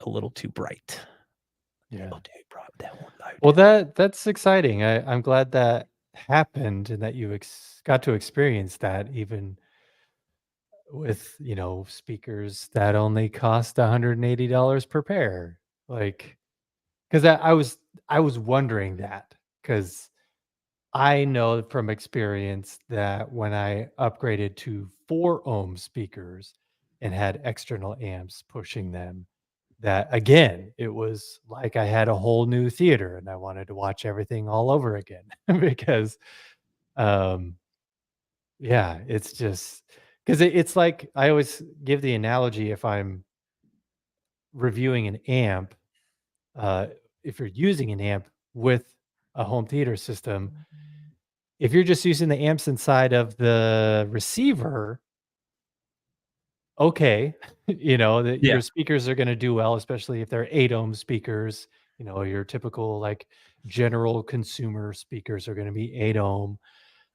a little too bright. Yeah. Oh, dude, bro, that one. Oh, Well, dude. that's exciting. I'm glad that happened and that you got to experience that even with, speakers that only cost $180 per pair. Like, because I was wondering that because I know from experience that when I upgraded to 4 ohm speakers and had external amps pushing them, that again, it was like I had a whole new theater and I wanted to watch everything all over again because, um, yeah, it's just because it's like I always give the analogy if I'm reviewing an amp, uh, if you're using an amp with a home theater system, if you're just using the amps inside of the receiver, okay, that Yeah. your speakers are gonna do well, especially if they're 8 ohm speakers. Your typical, like, general consumer speakers are gonna be 8 ohm.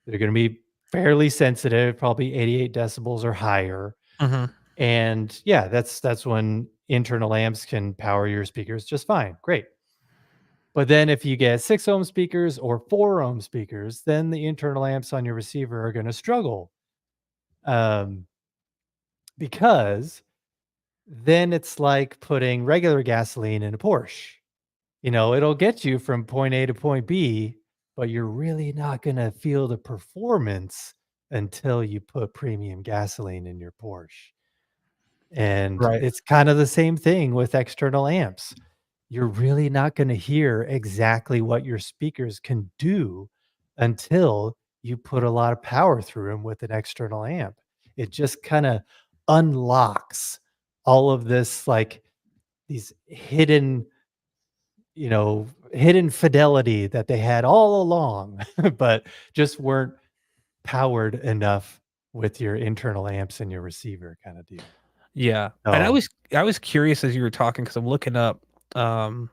They're gonna be fairly sensitive, probably 88 decibels or higher, Hmm. and, yeah, that's when internal amps can power your speakers just fine, great. But then if you get 6 ohm speakers or 4 ohm speakers, then the internal amps on your receiver are gonna struggle, um, because then it's like putting regular gasoline in a Porsche. It'll get you from point A to point B, but you're really not gonna feel the performance until you put premium gasoline in your Porsche. And Right. it's kind of the same thing with external amps. You're really not gonna hear exactly what your speakers can do until you put a lot of power through them with an external amp. It just kinda unlocks all of this, like, these hidden fidelity that they had all along, but just weren't powered enough with your internal amps and your receiver kinda deal. Yeah. And I So was I was curious as you were talking because I'm looking up um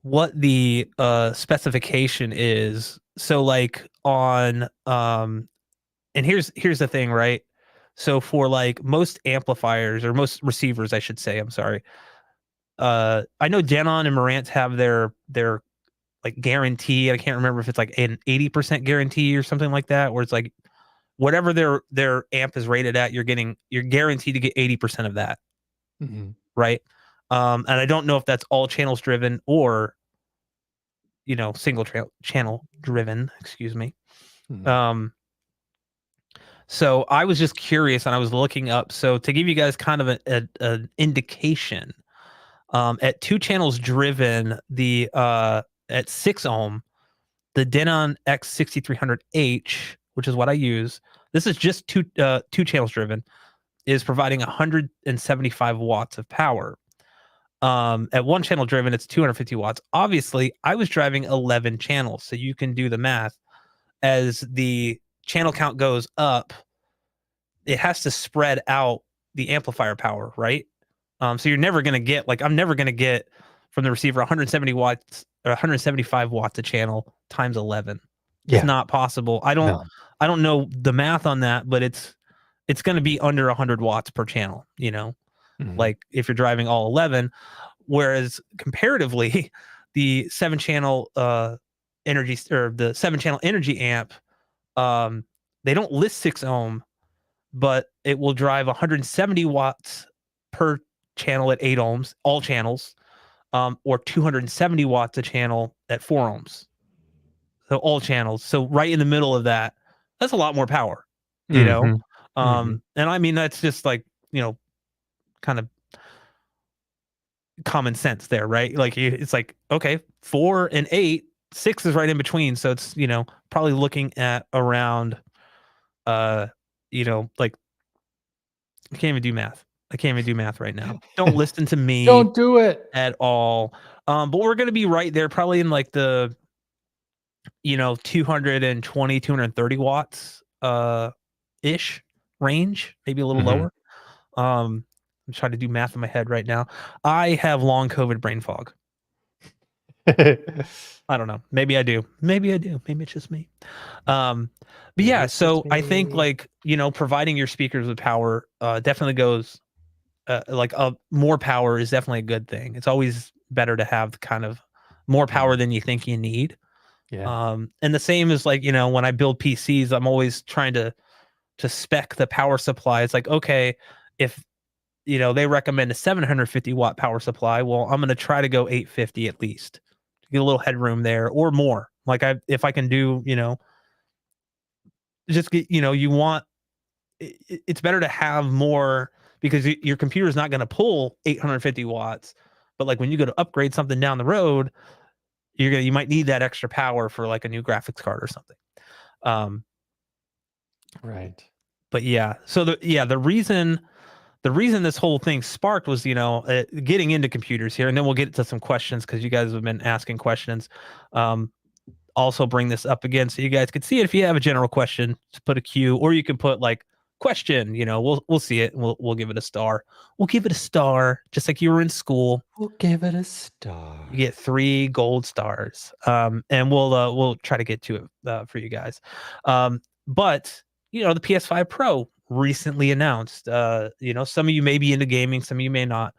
what the specification is. So like on and here's the thing, right? So for like most amplifiers or most receivers, I should say, I'm sorry. I know Denon and Marantz have their like guarantee. I can't remember if it's like an 80% guarantee or something like that, where it's like whatever their amp is rated at, you're guaranteed to get 80% of that, mhm, right? And I don't know if that's all channels driven or single channel driven, excuse me. mhm, Um, so I was just curious and I was looking up. So to give you guys kind of an indication, at 2 channels driven, the at 6 ohm, the Denon X6300H, which is what I use. This is just 2 channels driven, is providing 175 watts of power. At 1 channel driven, it's 250 watts. Obviously, I was driving 11 channels, so you can do the math. As the channel count goes up, it has to spread out the amplifier power, right? So you're never gonna get like I'm never gonna get from the receiver 170 watts or 175 watts a channel times 11. It's yeah, not possible. no, I don't know the math on that, but it's gonna be under 100 watts per channel, mhm, like if you're driving all 11. Whereas comparatively, the 7 channel energy or the 7 channel energy amp, um, they don't list 6 ohm, but it will drive 170 watts per channel at 8 ohms, all channels, or 270 watts a channel at 4 ohms. So all channels. So right in the middle of that, that's a lot more power, you know? mhm, mhm, And I mean, that's just like, kind of common sense there, right? Like it's like, okay, 4 and 8, 6 is right in between. So it's, probably looking at around, uh, like I can't even do math. I can't even do math right now. Don't listen to me Don't do it. at all. But we're going to be right there, probably in like the, 220, 230 watts, ish range, maybe a little Mhm. lower. I'm trying to do math in my head right now. I have long COVID brain fog. I don't know. Maybe I do. Maybe I do. Maybe it's just me. But Maybe yeah, it's just so I think me. like, providing your speakers with power definitely goes like more power is definitely a good thing. It's always better to have kind of more power Mm. than you think you need. Yeah. And the same is like, when I build PCs, I'm always trying to spec the power supply. It's like, okay, if they recommend a 750-watt power supply, well, I'm going to try to go 850 at least to get a little headroom there or more. Like if I can do, just get, you want it's better to have more because your computer is not going to pull 850 watts. But like when you go to upgrade something down the road, you might need that extra power for like a new graphics card or something. Um, Right. but yeah, so the reason this whole thing sparked was getting into computers here, and then we'll get to some questions because you guys have been asking questions. Um, also bring this up again so you guys can see it. If you have a general question, just put a Q, or you can put like question. We'll see it and we'll give it a star. We'll give it a star, just like you were in school. We'll give it a You star. get 3 gold stars. And we'll try to get to it for you guys. But the PS5 Pro recently announced. Some of you may be into gaming, some of you may not.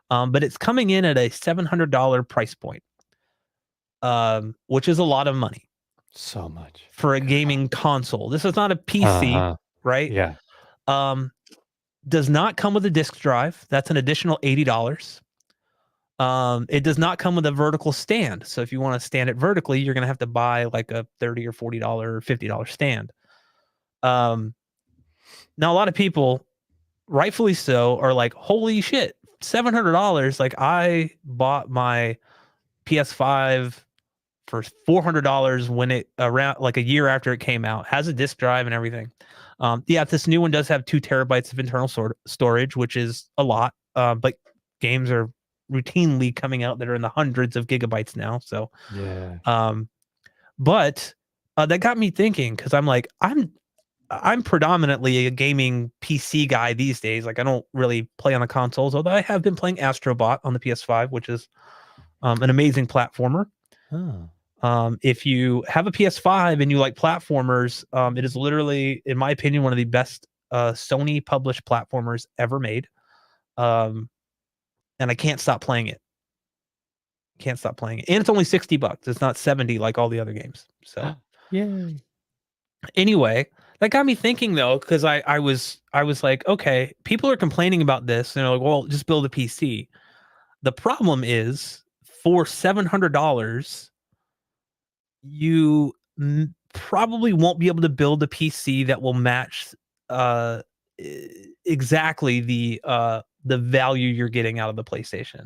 But it's coming in at a $700 price point, which is a lot of money So much. for a God. gaming console. This is not a PC, Uh-huh. right? Yeah. Um, does not come with a disk drive. That's an additional $80. It does not come with a vertical stand. So if you want to stand it vertically, you're gonna have to buy like a $30 or $40 or $50 stand. Um, Now a lot of people, rightfully so, are like, holy shit, $700. Like I bought my PS5 for $400 when it around like a year after it came out, has a disk drive and everything. Yeah, this new one does have 2 terabytes of internal storage, which is a lot. But games are routinely coming out that are in the hundreds of gigabytes now. So, Yeah. um, but that got me thinking because I'm like, I'm predominantly a gaming PC guy these days. Like I don't really play on the consoles, although I have been playing Astrobot on the PS5, which is an amazing platformer. Huh. If you have a PS5 and you like platformers, it is literally, in my opinion, one of the best Sony published platformers ever made. Um, and I can't stop playing it. Can't stop playing it. And it's only $60. It's not 70 like all the other games. So Yay. anyway, that got me thinking though, because I was like, okay, people are complaining about this, and they're like, well, just build a PC. The problem is for $700 you probably won't be able to build a PC that will match uh exactly the value you're getting out of the PlayStation.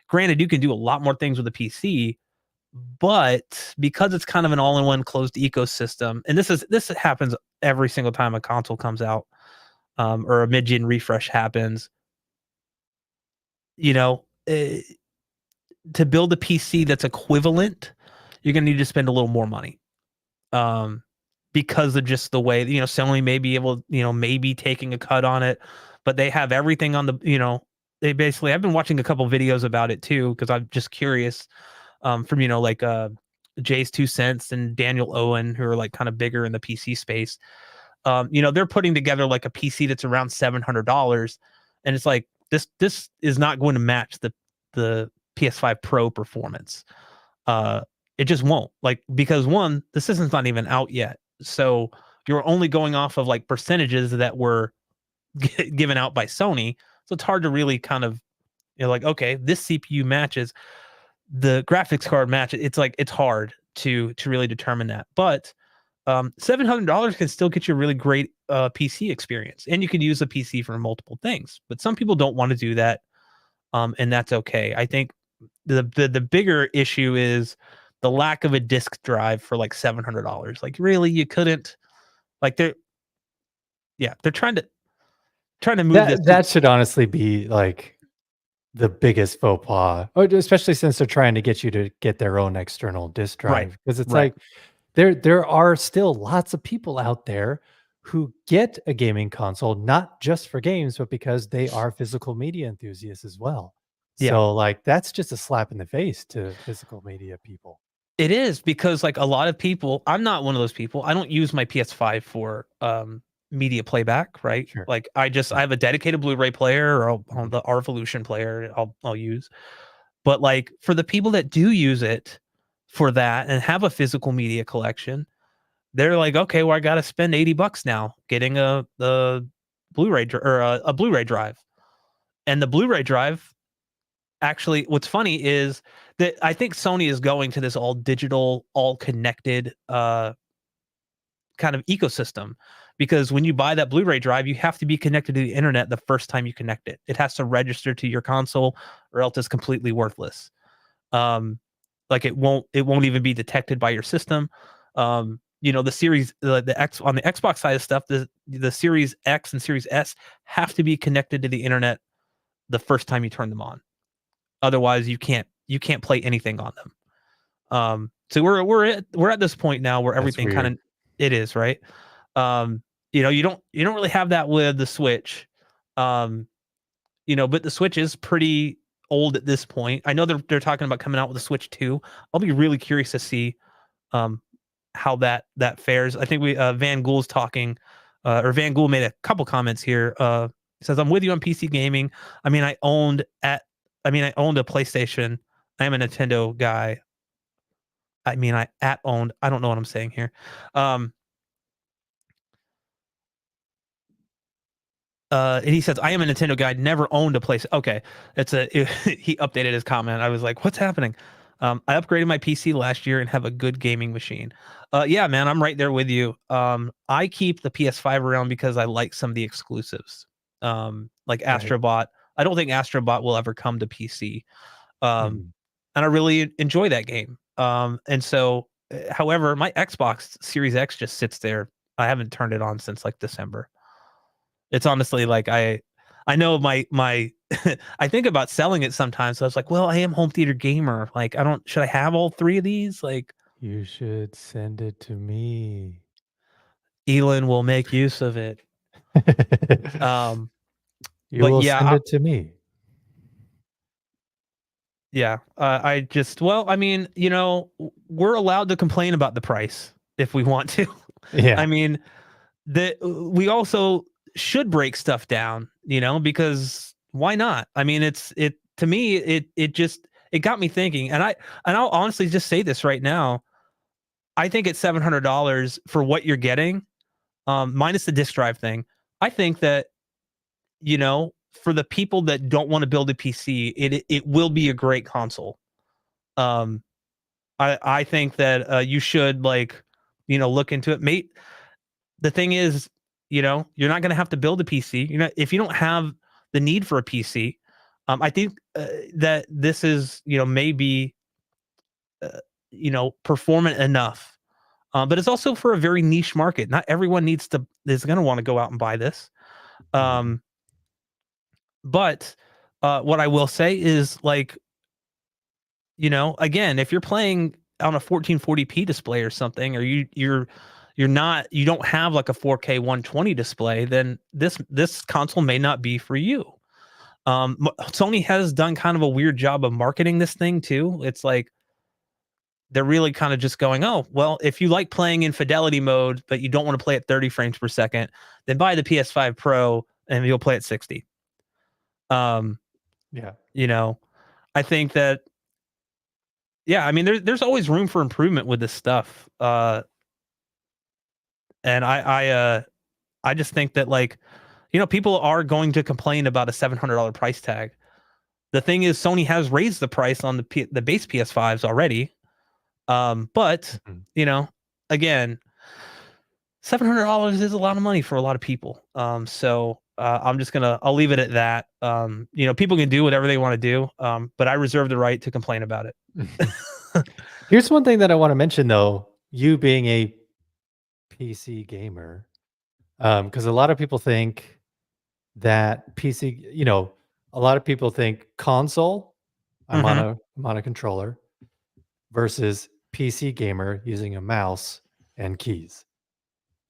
Granted, you can do a lot more things with a PC, but because it's kind of an all-in-one closed ecosystem, and this happens every single time a console comes out, or a mid-gen refresh happens, you know, to build a PC that's equivalent, you're gonna need to spend a little more money. um, because of just the way Sony may be able, maybe taking a cut on it, but they have everything on the, they basically. I've been watching a couple videos about it too because I'm just curious. From like Jay's 2 cents and Daniel Owen, who are like kind of bigger in the PC space. They're putting together like a PC that's around $700, and it's like this is not going to match the PS5 Pro performance. uh it just won't, like, because one, the system's not even out yet, so you're only going off of like percentages that were given out by Sony, so it's hard to really kind of, like, okay, this CPU matches the graphics card match. It's like it's hard to really determine that, but $700 can still get you a really great PC experience, and you can use a PC for multiple things, but some people don't want to do that. and that's okay. I think the bigger issue is the lack of a disk drive for like $700. Like, really, you couldn't like they're trying to move this to That should honestly be, like, the biggest faux pas, or especially since they're trying to get you to get their own external disk right, drive, because it's right, like there are still lots of people out there who get a gaming console not just for games, but because they are physical media enthusiasts as well. yeah. So, like, that's just a slap in the face to physical media people. It is because like a lot of people, I'm not one of those people. I don't use my PS5 for media playback, right? Sure. Like I Yeah. have a dedicated Blu-ray player or on Mhm. the Revolution player I'll use. But like for the people that do use it for that and have a physical media collection, they're like, okay, well I got to spend $80 now getting the a Blu-ray drive. And the Blu-ray drive, actually, what's funny is that I think Sony is going to this all digital, all connected kind of ecosystem, because when you buy that Blu-ray drive, you have to be connected to the internet the first time you connect it. It has to register to your console, or else it's completely worthless. Um, like it won't even be detected by your system. The series the X on the Xbox side of stuff, the Series X and Series S have to be connected to the internet the first time you turn them on. Otherwise, you can't play anything on them. So we're at this point now where That's everything kind weird. of it is right. Um, you don't really have that with the Switch. Um, but the Switch is pretty old at this point. I know they're talking about coming out with a Switch 2. I'll be really curious to see um how that fares. I think we Van Gool's talking or Van Gool made a couple comments here. He says, I'm with you on PC gaming. I mean, I owned a PlayStation. I am a Nintendo guy. I don't know what I'm saying here. Um, and he says, I am a Nintendo guy, never owned a place. Okay. He updated his comment. I was like, what's happening? I upgraded my PC last year and have a good gaming machine. Yeah, man, I'm right there with you. I keep the PS5 around because I like some of the exclusives. Like Right. Astrobot. I don't think Astrobot will ever come to PC. Um, Mhm. and I really enjoy that game. And so, however, my Xbox Series X just sits there. I haven't turned it on since like December. It's honestly like I know my I think about selling it sometimes. So I was like, well, I am home theater gamer. Like, I don't should I have all three of these? Like, You should send it to me. Elon will make use of it. Um, You but will yeah, send it to me. yeah. I just well, I mean, we're allowed to complain about the price if we want to. I Yeah. mean, we also should break stuff down, because why not? I mean, it to me, it got me thinking, and I'll honestly just say this right now. I think it's $700 for what you're getting, minus the disk drive thing. I think that for the people that don't want to build a PC, it will be a great console. Um, I think that you should look into it, mate. The thing is, you're not going to have to build a PC. If you don't have the need for a PC, I think that this is, maybe, uh, performant enough. But it's also for a very niche market. Not everyone is going to want to go out and buy this. Mhm. Um, but what I will say is, like, again, if you're playing on a 1440p display or something, or you don't have like a 4K 120 display, then this console may not be for you. Sony has done kind of a weird job of marketing this thing too. It's like they're really kind of just going, oh, well, if you like playing in fidelity mode, but you don't want to play at 30 frames per second, then buy the PS5 Pro and you'll play at 60. Um, Yeah. you know, I think that, yeah, I mean, there's always room for improvement with this stuff. And I just think that, like, people are going to complain about a $700 price tag. The thing is, Sony has raised the price on the base PS5s already. But Mhm. you know, again, $700 is a lot of money for a lot of people. So I'm just I'll leave it at that. You know, people can do whatever they want to do, but I reserve the right to complain about it. Here's one thing that I want to mention though, you being a PC gamer, because a lot of people think that PC, a lot of people think console, Hmm. I'm on a controller versus PC gamer using a mouse and keys.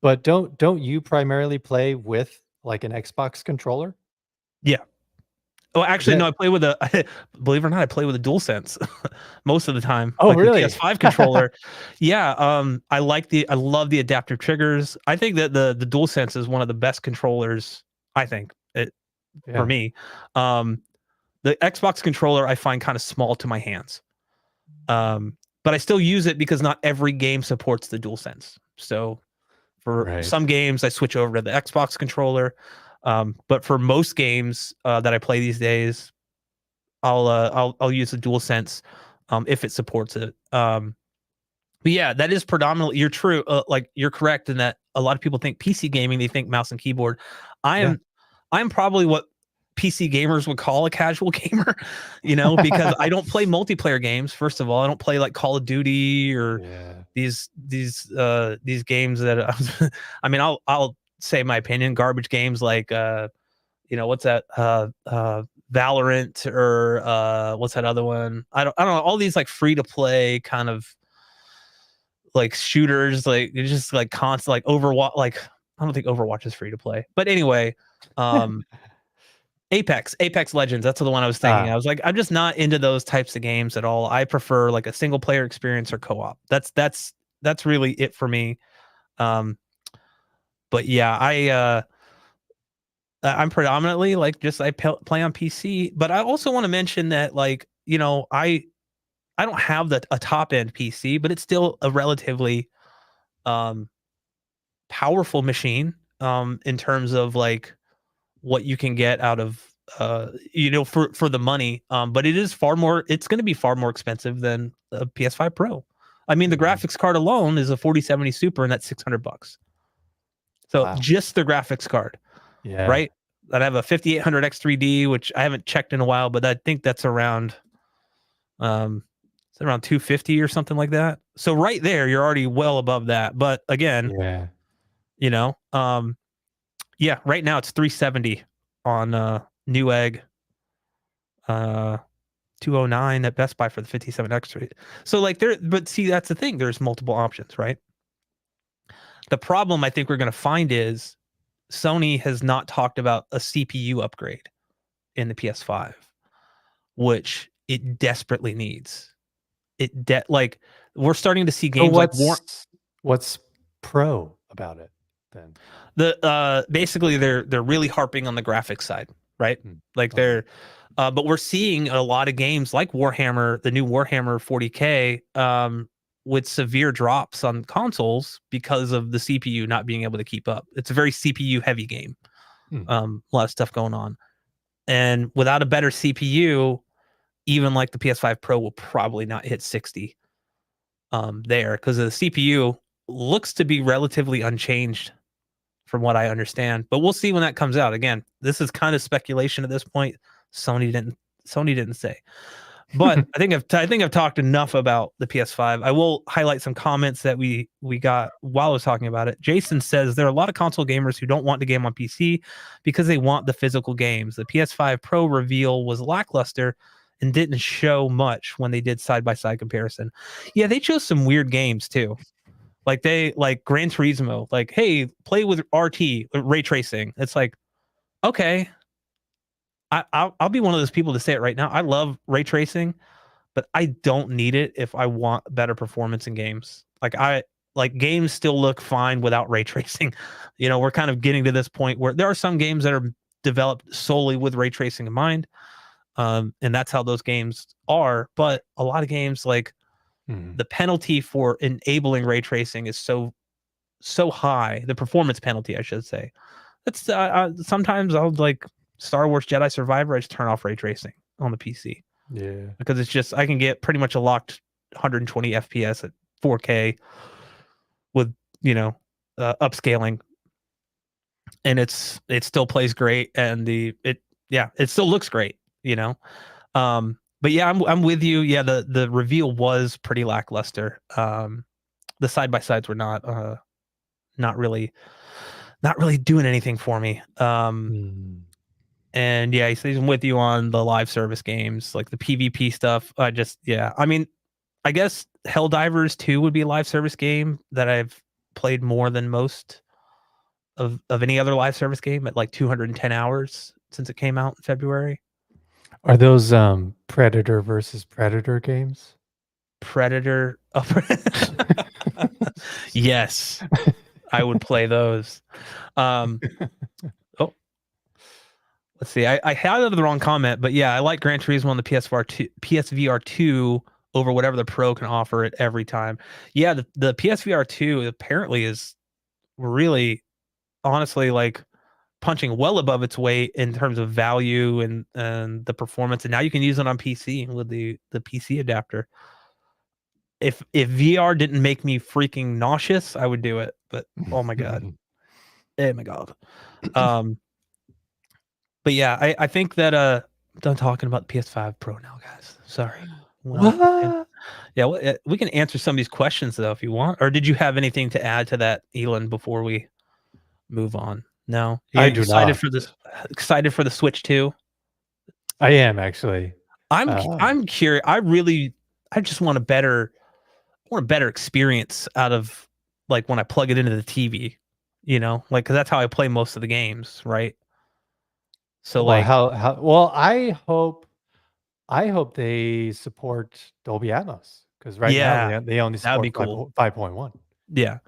But don't you primarily play with like an Xbox controller? Yeah. Oh, Is actually, that no. I play with a. Believe it or not, I play with a DualSense most of the time, Oh, like the really? PS5 controller. Yeah. I love the adaptive triggers. I think that the DualSense is one of the best controllers. I think it for Yeah, me. Um, the Xbox controller I find kind of small to my hands. But I still use it because not every game supports the DualSense. So for right. some games, I switch over to the Xbox controller. But for most games that I play these days, I'll use the DualSense if it supports it. But yeah, that is predominantly you're true. Like you're correct in that a lot of people think PC gaming, they think mouse and keyboard. I Yeah. am I'm probably what PC gamers would call a casual gamer, you know, because I don't play multiplayer games. First of all, I don't play like Call of Duty or Yeah. these games that I mean, I'll say my opinion, garbage games like you know, what's that Valorant or what's that other one? I don't know, all these like free to play kind of like shooters, like it's just like constant like Overwatch. Like I don't think Overwatch is free to play, but anyway, um, Apex Legends. That's the one I was thinking. Ah, I was like, I'm just not into those types of games at all. I prefer like a single player experience or co-op. That's really it for me. Um, but yeah, I'm predominantly like just play on PC. But I also want to mention that like you know I don't have a top end PC, but it's still a relatively um powerful machine in terms of like what you can get out of you know for the money but it is far more it's going to be far more expensive than a PS5 Pro. I mean the mhm. graphics card alone is a 4070 Super and that's $600. So Wow. just the graphics card, Yeah. right? I have a 5800 X3D which I haven't checked in a while but I think that's around um it's around 250 or something like that. So right there you're already well above that. But again, Yeah. you know, yeah, right now it's 370 on Newegg, uh 209 at Best Buy for the 57X rate. So like there but see that's the thing, there's multiple options, right? The problem I think we're going to find is Sony has not talked about a CPU upgrade in the PS5, which it desperately needs. Like we're starting to see So games like War what's pro about it then? the basically they're really harping on the graphics side, right? Hmm. Like Okay. they're but we're seeing a lot of games like Warhammer, the new Warhammer 40K, with severe drops on consoles because of the CPU not being able to keep up. It's a very CPU heavy game. Hmm. A lot of stuff going on, and without a better CPU, even like the PS5 Pro will probably not hit 60 there because the CPU looks to be relatively unchanged from what I understand. But we'll see when that comes out. Again, this is kind of speculation at this point. Sony didn't Sony didn't say. But I think I've talked enough about the PS5. I will highlight some comments that we got while I was talking about it. Jason says there are a lot of console gamers who don't want to game on PC because they want the physical games. The PS5 Pro reveal was lackluster and didn't show much when they did side by side comparison. Yeah, they chose some weird games too. Like they like Gran Turismo, like, hey, play with RT ray tracing. It's like, okay, I'll be one of those people to say it right now. I love ray tracing, but I don't need it if I want better performance in games. Like games still look fine without ray tracing. You know, we're kind of getting to this point where there are some games that are developed solely with ray tracing in mind. And that's how those games are. But a lot of games like Hmm. the penalty for enabling ray tracing is so high, the performance penalty, I should say. That's sometimes I'll like Star Wars Jedi Survivor. I just turn off ray tracing on the PC Yeah. because it's just I can get pretty much a locked 120 FPS at 4K with you know upscaling. and it still plays great, and it still looks great, you know. But yeah, I'm with you. Yeah, the reveal was pretty lackluster. The side by sides were not really doing anything for me. Mm. And yeah, he's with you on the live service games, like the PvP stuff. I mean, I guess Helldivers 2 would be a live service game that I've played more than most of any other live service game at like 210 hours since it came out in February. Are those Predator versus Predator games? Predator. Oh, yes, I would play those. Um, oh, let's see. I had the wrong comment, but yeah, I like Gran Turismo on the PSVR 2 over whatever the Pro can offer it every time. Yeah, the PSVR 2 apparently is really, honestly, like punching well above its weight in terms of value and the performance. And now you can use it on PC with the PC adapter. If VR didn't make me freaking nauseous, I would do it. But oh my god, oh my god. Um, but yeah, I think that I'm done talking about the PS5 Pro now, guys. Sorry. Went off the tangent. What? Yeah, well, we can answer some of these questions though if you want. Or did you have anything to add to that, Elon, before we move on? No, you I do excited not. for this? Excited for the Switch 2? I am actually. I'm curious. I just want a better experience out of, like, when I plug it into the TV, you know, like, 'cause that's how I play most of the games, right? So Well, like, how well, I hope they support Dolby Atmos because right now yeah, they only that would be support cool. 5.1. Yeah,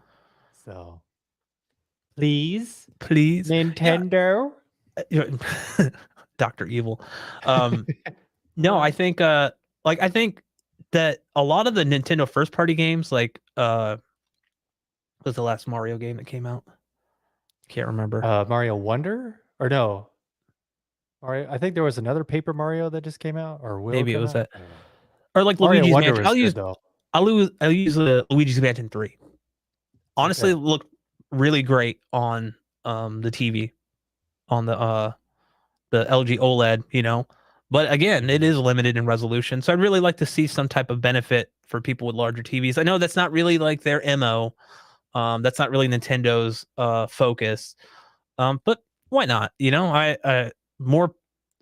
So please, please. Yeah, Nintendo. you know, Dr. Evil. Um, no, What? I think that a lot of the Nintendo first party games, like, what was the last Mario game that came out? Can't remember. Mario Wonder or no? Mario. I think there was another Paper Mario that just came out or will Maybe it come was out. that. I don't know. Or like Mario Luigi's Wonder Mansion. was good though. I'll use Luigi's Mansion 3. Honestly, Okay. it looked really great on the TV, on the LG OLED, you know. But again, it Mhm. is limited in resolution. So I'd really like to see some type of benefit for people with larger TVs. I know that's not really like their MO. That's not really Nintendo's focus. But why not? You know, I more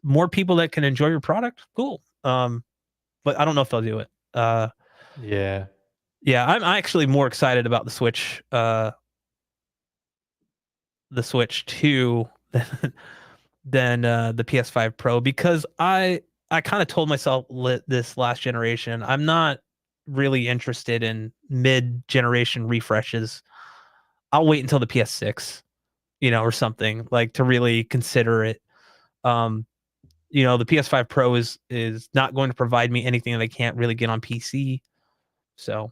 more people that can enjoy your product, cool. But I don't know if they'll do it. Yeah. Yeah, I'm actually more excited about the Switch 2 than the PS5 Pro, because I kind of told myself this last generation, I'm not really interested in mid-generation refreshes. I'll wait until the PS6, you know, or something, like, to really consider it. Um, you know, the PS5 Pro is not going to provide me anything that I can't really get on PC. So,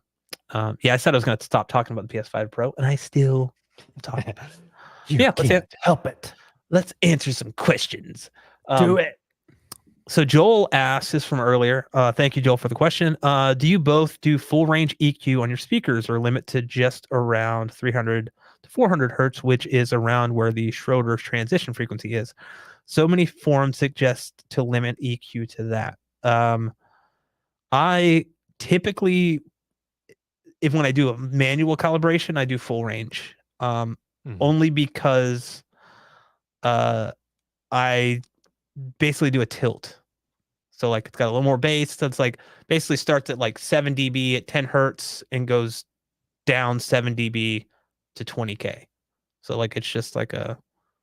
yeah, I said I was going to stop talking about the PS5 Pro, and I still am talking about it. You Yeah, can't help it. let's answer some questions. Do Um, it. so Joel asks, this from earlier. Thank you, Joel, for the question. Do you both do full range EQ on your speakers, or limit to just around 300 to 400 hertz, which is around where the Schroeder transition frequency is? So many forums suggest to limit EQ to that. I typically, if when I do a manual calibration, I do full range. Mhm. Only because uh, I basically do a tilt. So like it's got a little more bass. So it's like basically starts at like 7 dB at 10 hertz and goes down 7 dB to 20K. So like it's just like a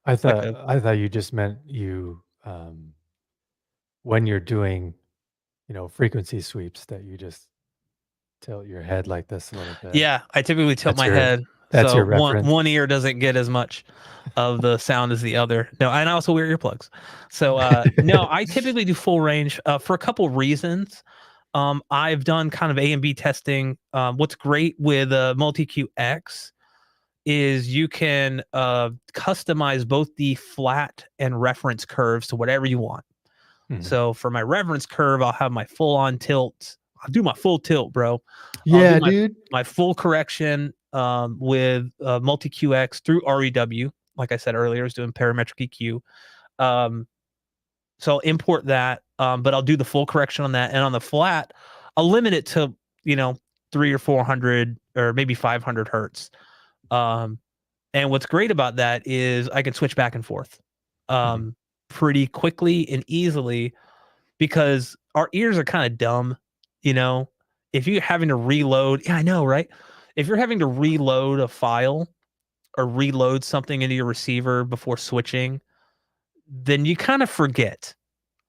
like a I thought you just meant when you're doing, frequency sweeps that you just tilt your head like this a little bit. yeah, I typically tilt That's my your head that's so your one reference. one ear doesn't get as much of the sound as the other. No, and I also wear earplugs. So no, I typically do full range for a couple reasons. I've done kind of A and B testing. What's great with Multi-Q X is you can customize both the flat and reference curves to whatever you want. Mhm. So for my reference curve, I'll have my full on tilt. I'll do my full tilt, bro. I'll do Yeah, dude. my full correction with multi QX through REW. like I said earlier, is doing parametric EQ. Um, so I'll import that, but I'll do the full correction on that, and on the flat, I'll limit it to, you know, 300 or 400 or maybe 500 hertz. Um, and what's great about that is I can switch back and forth Mhm. um, pretty quickly and easily because our ears are kind of dumb, you know. If you're having to reload, yeah, I know, right? If you're having to reload a file or reload something into your receiver before switching, then you kind of forget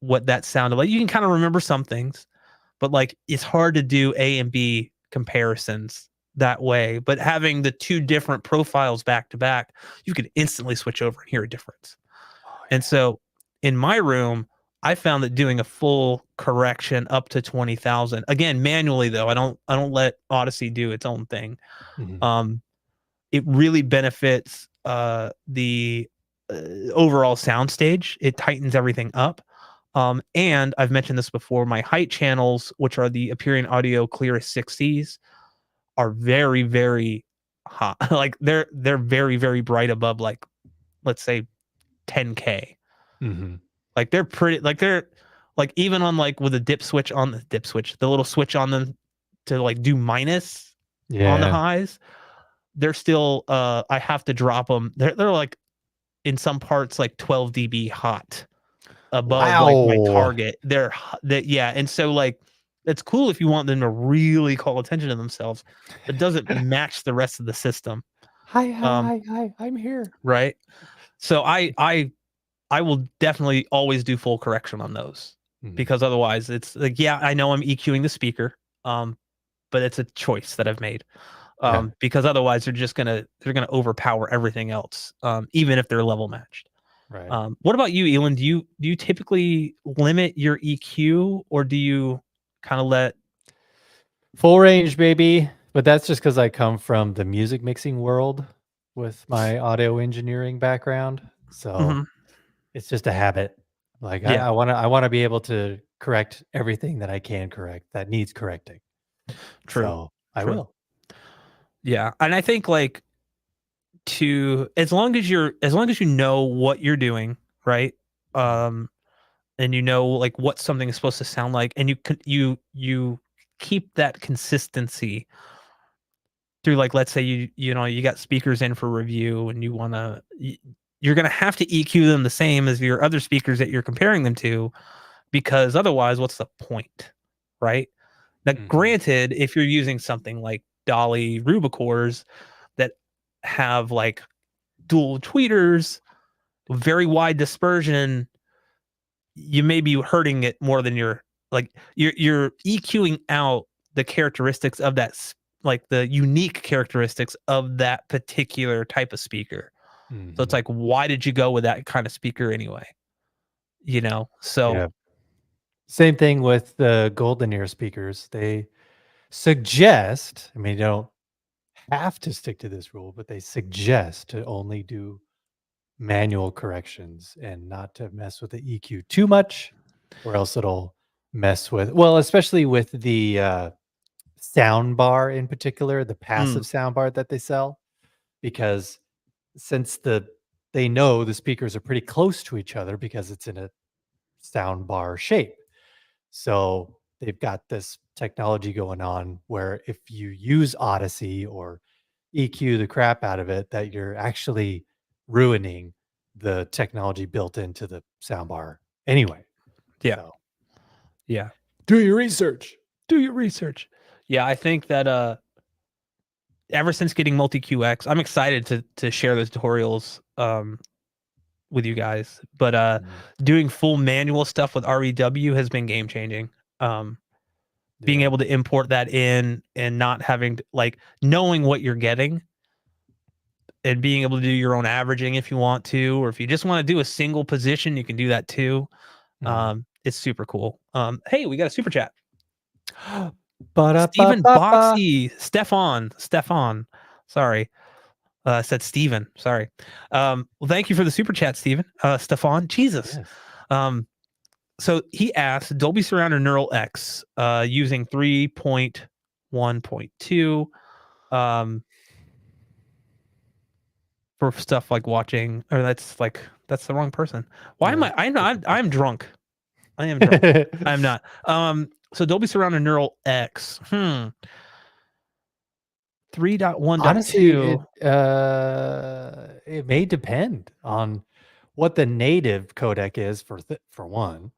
what that sounded like. You can kind of remember some things, but like it's hard to do A and B comparisons that way. But having the two different profiles back to back, you can instantly switch over and hear a difference. Oh, And so in my room, I found that doing a full correction up to 20,000, again, manually though, I don't let Odyssey do its own thing. yeah. Mhm. Um, it really benefits the overall sound stage. It tightens everything up. And I've mentioned this before, my height channels, which are the Appearing Audio Clearest 60s, are very, very hot. Like they're very, very bright above like let's say 10K. Mhm. Like they're pretty like they're like even on like with a dip switch, the little switch on them to like do minus on the Yeah. highs, they're still I have to drop them. They're like in some parts like 12 dB hot above like my Wow. target. That yeah, and so like it's cool if you want them to really call attention to themselves, but doesn't match the rest of the system. Hi, hi, Um, hi, hi. I'm here. right. So I will definitely always do full correction on those Mhm. because otherwise it's like, yeah, I know I'm EQing the speaker, but it's a choice that I've made. Yeah. Because otherwise they're gonna overpower everything else, even if they're level matched. Right. What about you, Elon? Do you typically limit your EQ or do you kind of let Full range, baby. But that's just because I come from the music mixing world with my audio engineering background. So Mhm. it's just a habit. Like Yeah, I wanna be able to correct everything that I can correct that needs correcting. true, So I true. will. Yeah, and I think like to as long as you know what you're doing, right? Mhm. Um, and you know like what something is supposed to sound like, and you keep that consistency through like let's say you know you got speakers in for review and you're gonna have to EQ them the same as your other speakers that you're comparing them to because otherwise what's the point, right? Now Mhm. granted, if you're using something like Dolly Rubicors that have like dual tweeters, very wide dispersion, you may be hurting it more than you're EQing out the characteristics of like the unique characteristics of that particular type of speaker. So it's Mhm. like, why did you go with that kind of speaker anyway? You know? So Yeah. Same thing with the golden ear speakers. They suggest, I mean, you don't have to stick to this rule, but they suggest to only do manual corrections and not to mess with the EQ too much, or else it'll mess with, well, especially with the sound bar in particular, the mm, passive sound bar that they sell, because since they know the speakers are pretty close to each other because it's in a sound bar shape. So they've got this technology going on where if you use Odyssey or EQ the crap out of it, that you're actually ruining the technology built into the soundbar anyway. yeah, So yeah. do your research. Do your research. Yeah, I think that ever since getting multi QX, I'm excited to share those tutorials with you guys. But Mhm. doing full manual stuff with REW has been game changing. Um, being Yeah. able to import that in and not having to, like knowing what you're getting and being able to do your own averaging if you want to, or if you just want to do a single position, you can do that too. Mhm. It's super cool. Hey, we got a super chat. Stephen Ba-da-ba-ba-ba. Stefan. Sorry. Said Steven. Sorry. Well, thank you for the super chat, Steven. Stefan. Jesus. Yes. Um, so he asked Dolby Surround or Neural X using 3.1.2. Um, for stuff like watching, or that's the wrong person. Why am Yeah. I? I'm drunk. I am drunk. I'm not. So Dolby Surround and Neural X. 3.1.2. Honestly, it may depend on what the native codec is for one,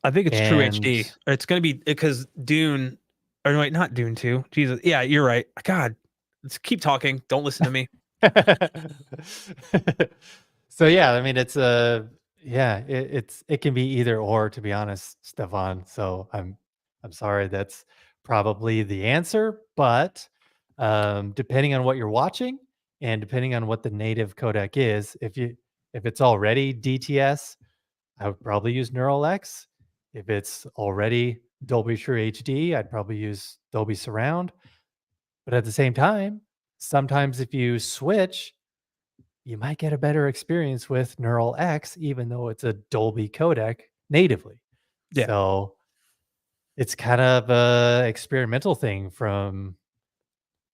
I think it's True and HD. It's gonna be because Dune, or wait, not Dune 2. Jesus, yeah, you're right. God, let's keep talking. Don't listen to me. so yeah, I mean yeah, it can be either or, to be honest, Stefan. So I'm sorry, that's probably the answer, but depending on what you're watching and depending on what the native codec is, if it's already DTS, I would probably use Neural X. If it's already Dolby True HD, I'd probably use Dolby Surround. But at the same time, sometimes if you switch, you might get a better experience with Neural X, even though it's a Dolby codec natively. Yeah, So it's kind of a experimental thing from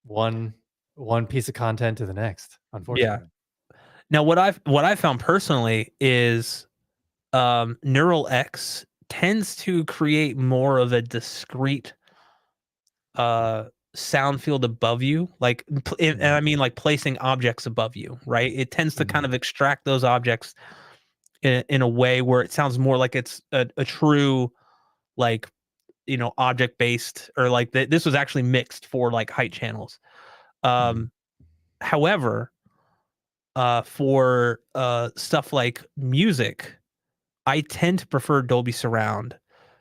one one piece of content to the next, yeah. unfortunately. Now, what I've found personally is Neural X tends to create more of a discrete uh sound field above you, like and Mhm, I mean like placing objects above you, right? It tends to kind mhm, of extract those objects in a way where it sounds more like it's a true, like, object based, or like this was actually mixed for like height channels. mhm. um However, for stuff like music, I tend to prefer Dolby Surround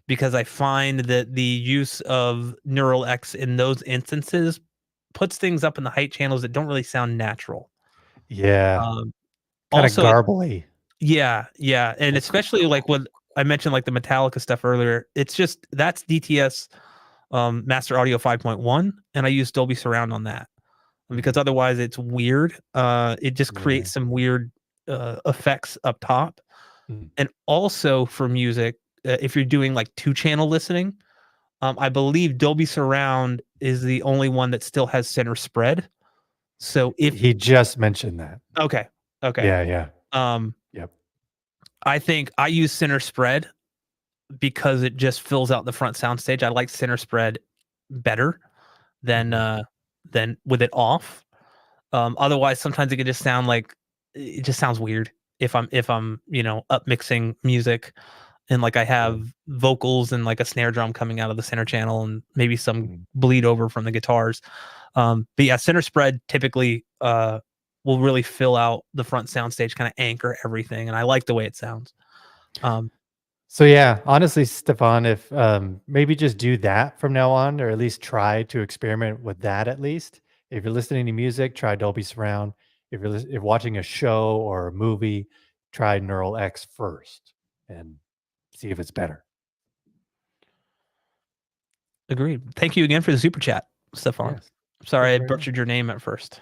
because I find that the use of Neural X in those instances puts things up in the height channels that don't really sound natural. Yeah, Um, kinda Also, garbly. yeah, yeah, and Like, especially like when I mentioned like the Metallica stuff earlier, it's just that's DTS, Master Audio 5.1, and I use Dolby Surround on that because mhm, otherwise it's weird. It just yeah, creates some weird effects up top. mm. And also for music, if you're doing like two channel listening, I believe Dolby Surround is the only one that still has center spread. So if He just mentioned that. okay, okay, Yeah, yeah. um, Yep. I think I use center spread because it just fills out the front soundstage. I like center spread better than Mhm, uh than with it off. Otherwise, sometimes it could just sound like it just sounds weird if I'm up mixing music and like I yeah, have vocals and like a snare drum coming out of the center channel and maybe some mhm. bleed over from the guitars. But yeah, center spread typically will really fill out the front soundstage, kind of anchor everything, and I like the way it sounds. Um, So yeah, honestly, Stefan, if maybe just do that from now on, or at least try to experiment with that at least. If you're listening to music, try Dolby Surround. If watching a show or a movie, try Neural X first and see if it's better. Agreed. Thank you again for the super chat, Stefan. Yes. Thank Sorry you I very much. butchered your name at first.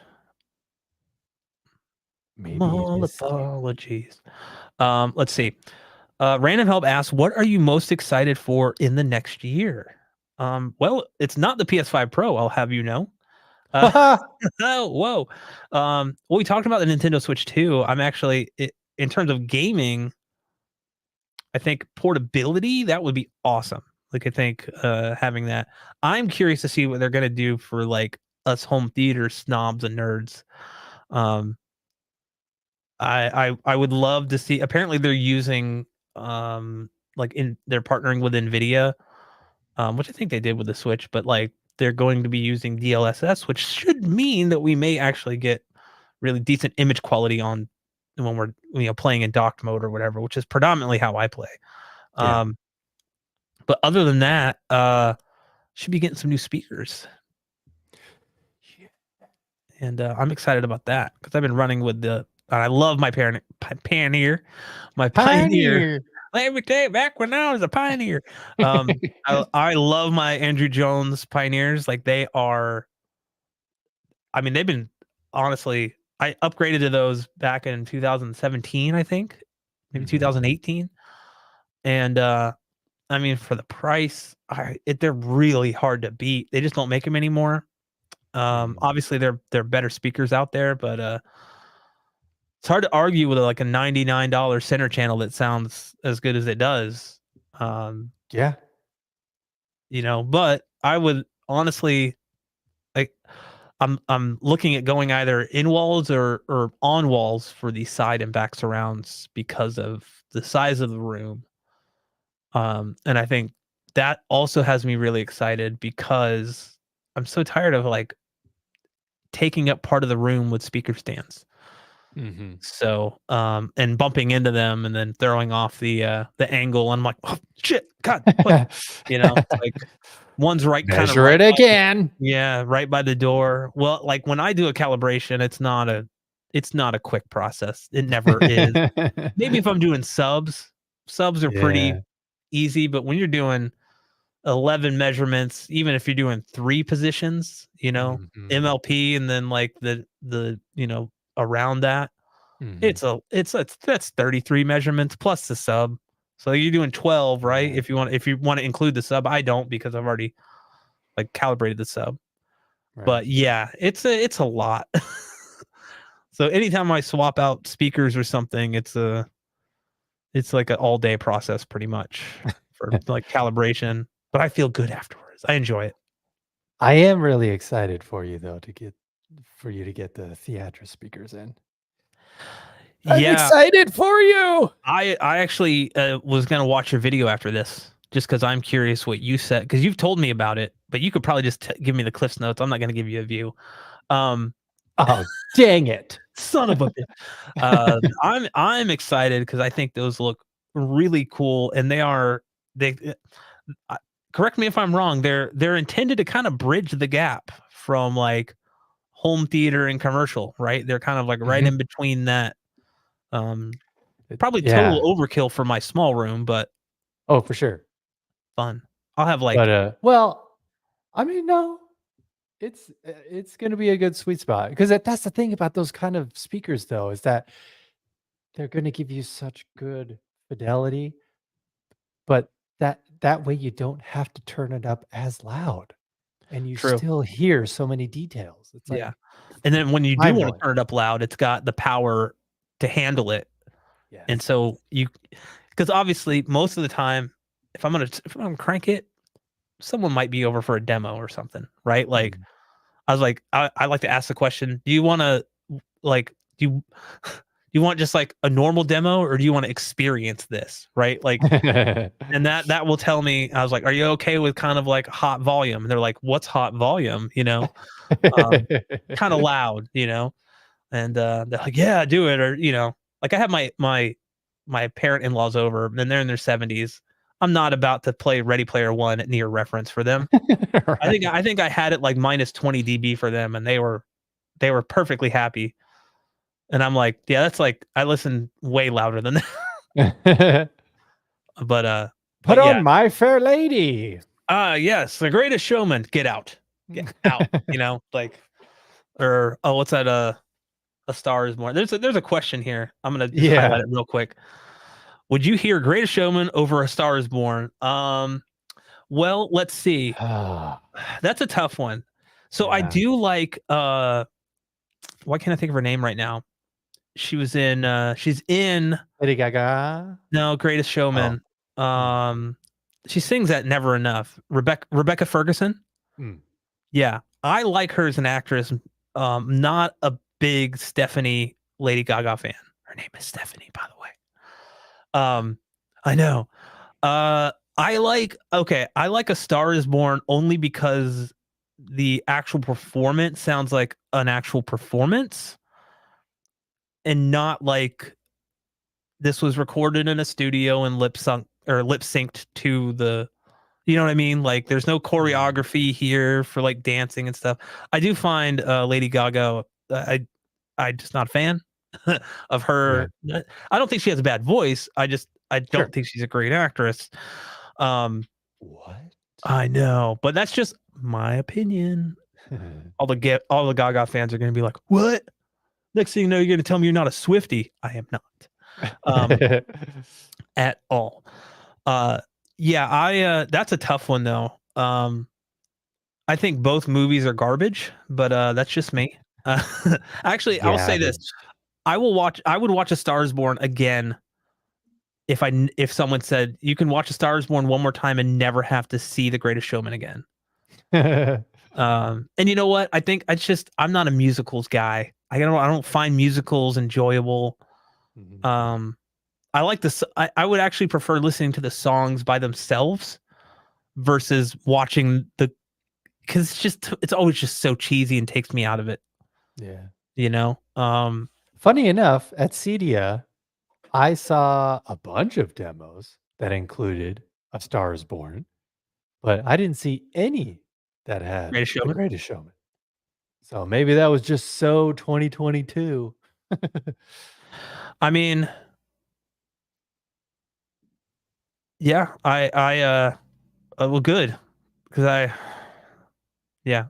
Maybe it Small is second. apologies. Let's see. Random Help asks, "What are you most excited for in the next year?" Well, it's not the PS5 Pro, I'll have you know. Uh, oh, whoa. Well, we talked about the Nintendo Switch 2. I'm actually in terms of gaming, I think portability, that would be awesome. Like, I think, having that. I'm curious to see what they're gonna do for, like, us home theater snobs and nerds. Um, I would love to see, apparently they're using, they're partnering with NVIDIA, which I think they did with the Switch, but, like, they're going to be using DLSS, which should mean that we may actually get really decent image quality on when we're, playing in docked mode or whatever, which is predominantly how I play. Yeah. Um, but other than that, should be getting some new speakers, and I'm excited about that because I've been running with the. I love my Pioneer, my Pioneer. Pioneer. Let me tell you, back when I was a Pioneer, I love my Andrew Jones Pioneers. Like, they are. I mean, they've been, honestly. I upgraded to those back in 2017, I think, maybe Mhm, 2018, and I mean, for the price, they're really hard to beat. They just don't make them anymore. mhm. Obviously, they're better speakers out there, but it's hard to argue with like a $99 center channel that sounds as good as it does. Um, Yeah. but I would honestly like I'm looking at going either in walls or on walls for the side and back surrounds because of the size of the room. And I think that also has me really excited because I'm so tired of like taking up part of the room with speaker stands. Mhm. So, and bumping into them and then throwing off the angle. I'm like, oh shit, God, what? It's like one's right, kind of Measure it right by the, again. yeah, right by the door. Well, like when I do a calibration, it's not a quick process. It never is. Maybe if I'm doing subs are pretty Yeah. easy, but when you're doing 11 measurements, even if you're doing 3 positions, Mhm. MLP and then like around that, Mhm. it's that's 33 measurements plus the sub. So you're doing 12, right? Yeah. If you want to include the sub, I don't because I've already like calibrated the sub. Right. But yeah, it's a lot. So anytime I swap out speakers or something, it's like an all day process pretty much for like calibration. But I feel good afterwards. I enjoy it. I am really excited for you though for you to get the theatrical speakers in. I'm Yeah, excited for you. I actually was gonna watch your video after this just because I'm curious what you said because you've told me about it, but you could probably just give me the cliffs notes. I'm not gonna give you a view. Um, Oh, dang it. son of a bitch. I'm excited because I think those look really cool, and they. Uh, correct me if I'm wrong. They're intended to kind of bridge the gap from like home theater and commercial, right? They're kind of like right Mhm. in between that. Um, Probably Yeah. total overkill for my small room, but Oh, for sure. fun. I'll have But, like well, I mean, no, it's gonna be a good sweet spot because that's the thing about those kind of speakers though, is that they're gonna give you such good fidelity, but that way you don't have to turn it up as loud, and you true. still hear so many details. It's like Yeah. And then when you do mind want to blowing. turn it up loud, it's got the power to handle it. And Yes. so because obviously most of the time, if I'm gonna crank it, someone might be over for a demo or something, right? Like Mm. I was like, I like to ask the question, do you want to like do you do you want just like a normal demo or do you want to experience this? Right. Like and that will tell me, I was like, are you okay with kind of like hot volume? And they're like, what's hot volume? Um, kind of loud, and they're like, yeah, do it. Or, like I have my parent in-laws over and they're in their 70s. I'm not about to play Ready Player One at near reference for them. I think Right. I think I had it like minus 20 dB for them and they were perfectly happy. And I'm like, yeah, that's like I listen way louder than that. But Put yeah. on My Fair Lady. Yes, The Greatest Showman, get out. Get out, like or oh, what's that A Star Is Born. There's a question here. I'm gonna just highlight Yeah. it real quick. Would you hear Greatest Showman over A Star Is Born? Well, let's see. Ah, That's a tough one. So I yeah. do like why can't I think of her name right now? She's in Lady Gaga? no Greatest Oh. Showman. Mm, Um she sings that Never Enough. Rebecca Ferguson? mm. Yeah. I like her as an actress. Not a big Stephanie Lady Gaga fan. Her name is Stephanie, by the way. I know. I like A Star Is Born only because the actual performance sounds like an actual performance and not like this was recorded in a studio and lip synced to the you know what I mean? Like there's no Mm. choreography here for like dancing and stuff. I do find Lady Gaga I just not a fan of Yeah. her. I don't think she has a bad voice. I Sure. don't think she's a great actress. Um, What? I know, but that's just my opinion. All the Gaga fans are going to be like, "What?" Next thing you know, you're going to tell me you're not a Swiftie. I am not at all. Uh, yeah, I that's a tough one though. I think both movies are garbage, but that's just me. Uh, actually, I'll say this. Garbage. I would watch A Star Is Born again if someone said you can watch A Star Is Born one more time and never have to see The Greatest Showman again. And you know what? I think I'm not a musicals guy. I don't find musicals enjoyable. Mhm. Um, I like this. I would actually prefer listening to the songs by themselves versus watching because it's always just so cheesy and takes me out of it. Yeah. You know. Funny enough, at Cedia, I saw a bunch of demos that included A Star Is Born, but I didn't see any that had Greatest The Showman. Greatest Showman. So maybe that was just so 2022. I mean, yeah. Well, good because yeah.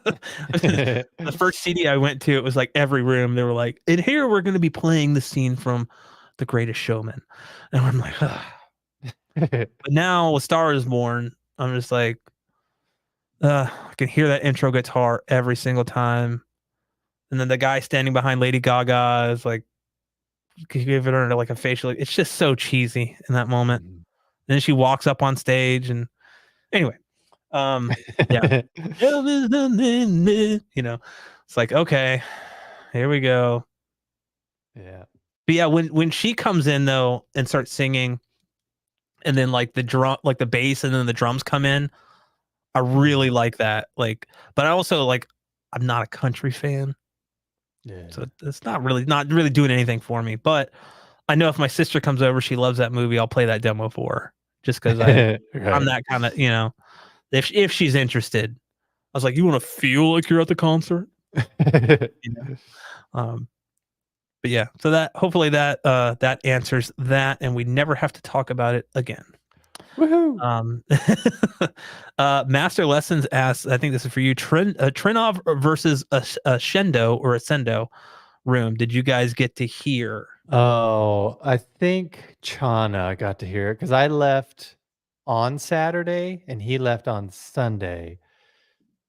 The first CD I went to, it was like every room they were like, "In here, we're going to be playing the scene from The Greatest Showman," and I'm like, ugh. But now, A Star Is Born, I'm just like, I can hear that intro guitar every single time, and then the guy standing behind Lady Gaga is like, giving her like a facial. It's just so cheesy in that moment. Mhm. And then she walks up on stage, and anyway, yeah, you know, it's like okay, here we go. Yeah. But yeah, when she comes in though and starts singing, and then like the drum, like the bass, and then the drums come in, I really Mhm. like that. Like, but I also like I'm not a country fan, so Yeah. it's not really doing anything for me. But I know if my sister comes over, she loves that movie. I'll play that demo for her just because I'm Right. that kind of if she's interested. I was like, you want to feel like you're at the concert, you know? Um, but yeah, so that hopefully that answers that, and we never have to talk about it again. Woohoo! Um, Master Lessons asks, I think this is for you, Trinov versus a Shendo or a Sendo room. Did you guys get to hear? Oh, I think Chana got to hear it because I left on Saturday and he left on Sunday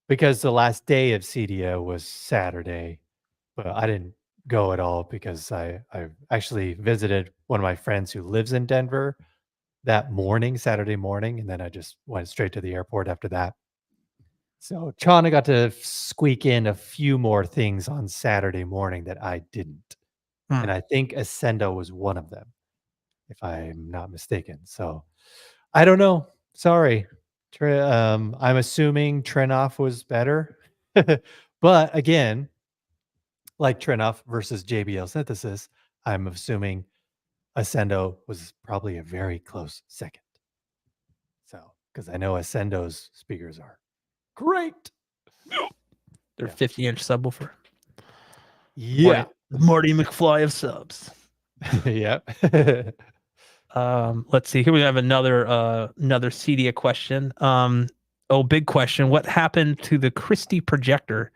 because the last day of CDO was Saturday, but I didn't go at all because I actually visited one of my friends who lives in Denver that morning, Saturday morning, and then I just went straight to the airport after that. So Chana got to squeak in a few more things on Saturday morning that I didn't. And Hmm. I think Ascendo was one of them, if I'm not mistaken. So I don't know. Sorry. I'm assuming Trenoff was better. But again, like Trenoff versus JBL Synthesis, I'm assuming Ascendo was probably a very close second. So, because I know Ascendo's speakers are great. Their Yeah. 50-inch subwoofer. Yeah. Marty McFly of subs. Yeah. Let's see. Here we have another Cedia question. Big question. What happened to the Christie projector?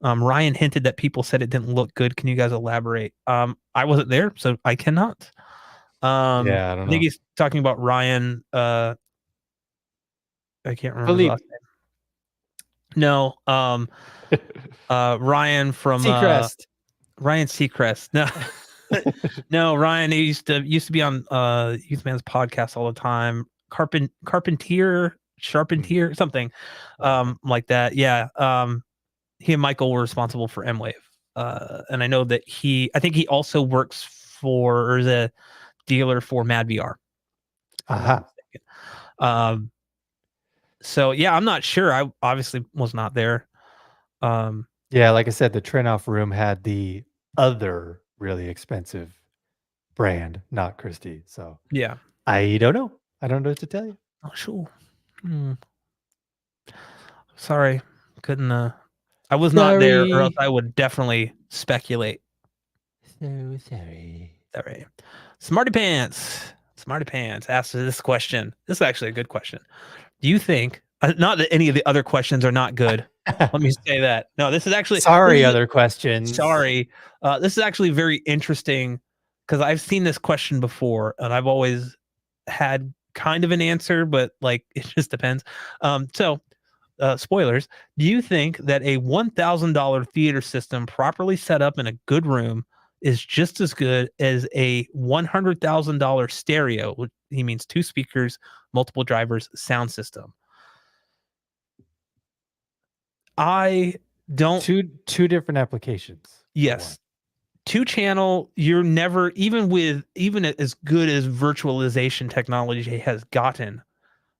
Ryan hinted that people said it didn't look good. Can you guys elaborate? I wasn't there, so I cannot. Yeah, I don't I think know. he's talking about Ryan. I can't remember his last Philippe. name. No, Ryan from Seacrest. Ryan Seacrest. No, no, Ryan. He used to be on Youth Man's podcast all the time. Carpentier, Mm, Sharpentier, something okay. like that. Yeah. He and Michael were responsible for M-Wave. And I know that I think he also works for or is a dealer for Mad VR, if I'm not Aha. mistaken. Um, so yeah, I'm not sure. I obviously was not there. Um, Yeah, like I said, the Trenoff room had the other really expensive brand, not Christie. So yeah, I don't know. I don't know what to tell you. not sure. Hmm. Sorry, couldn't. I was not there, or else Sorry. I would definitely speculate. So sorry. All right, Smarty Pants. Smarty Pants asked this question. This is actually a good question. Do you think? Not that any of the other questions are not good. Let me say that. No, this Sorry, is other questions. sorry. This is actually very interesting because I've seen this question before, and I've always had kind of an answer, but like it just depends. Spoilers. Do you think that a $1,000 theater system properly set up in a good room is just as good as a $100,000 stereo, which he means 2 speakers, multiple drivers sound system. I don't Two different applications for one. yes. 2-channel, you're never even as good as virtualization technology has gotten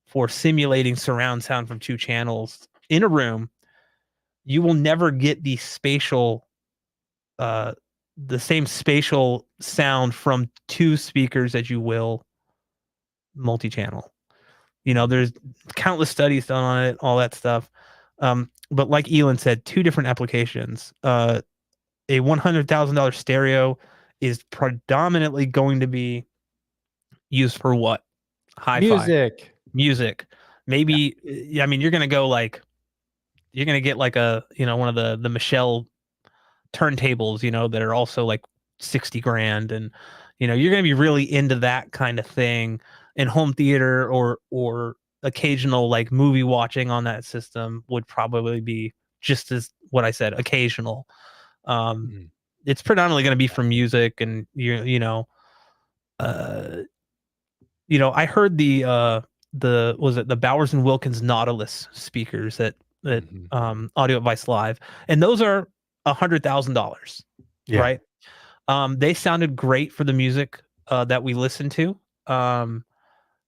for simulating surround sound from 2 channels in a room, you will never get uh the same spatial sound from 2 speakers as you will multi-channel. You know, there's countless studies done on it, all that stuff. But like Elon said, 2 different applications. A $100,000 stereo is predominantly going to be used for what? Hi-fi, Music. music. Yeah. Maybe, I mean, you're gonna get like one of the Michelle turntables, that are also like 60 grand. And, you're going to be really into that kind of thing in home theater, or occasional like movie watching on that system would probably be just as what I said, occasional. Um, Mhm. it's predominantly going to be for music. And uh, I heard the was it the Bowers and Wilkins Nautilus speakers that Mhm. Audio Advice Live, and those are $100,000, Yeah. right? They sounded great for the music that we listened to.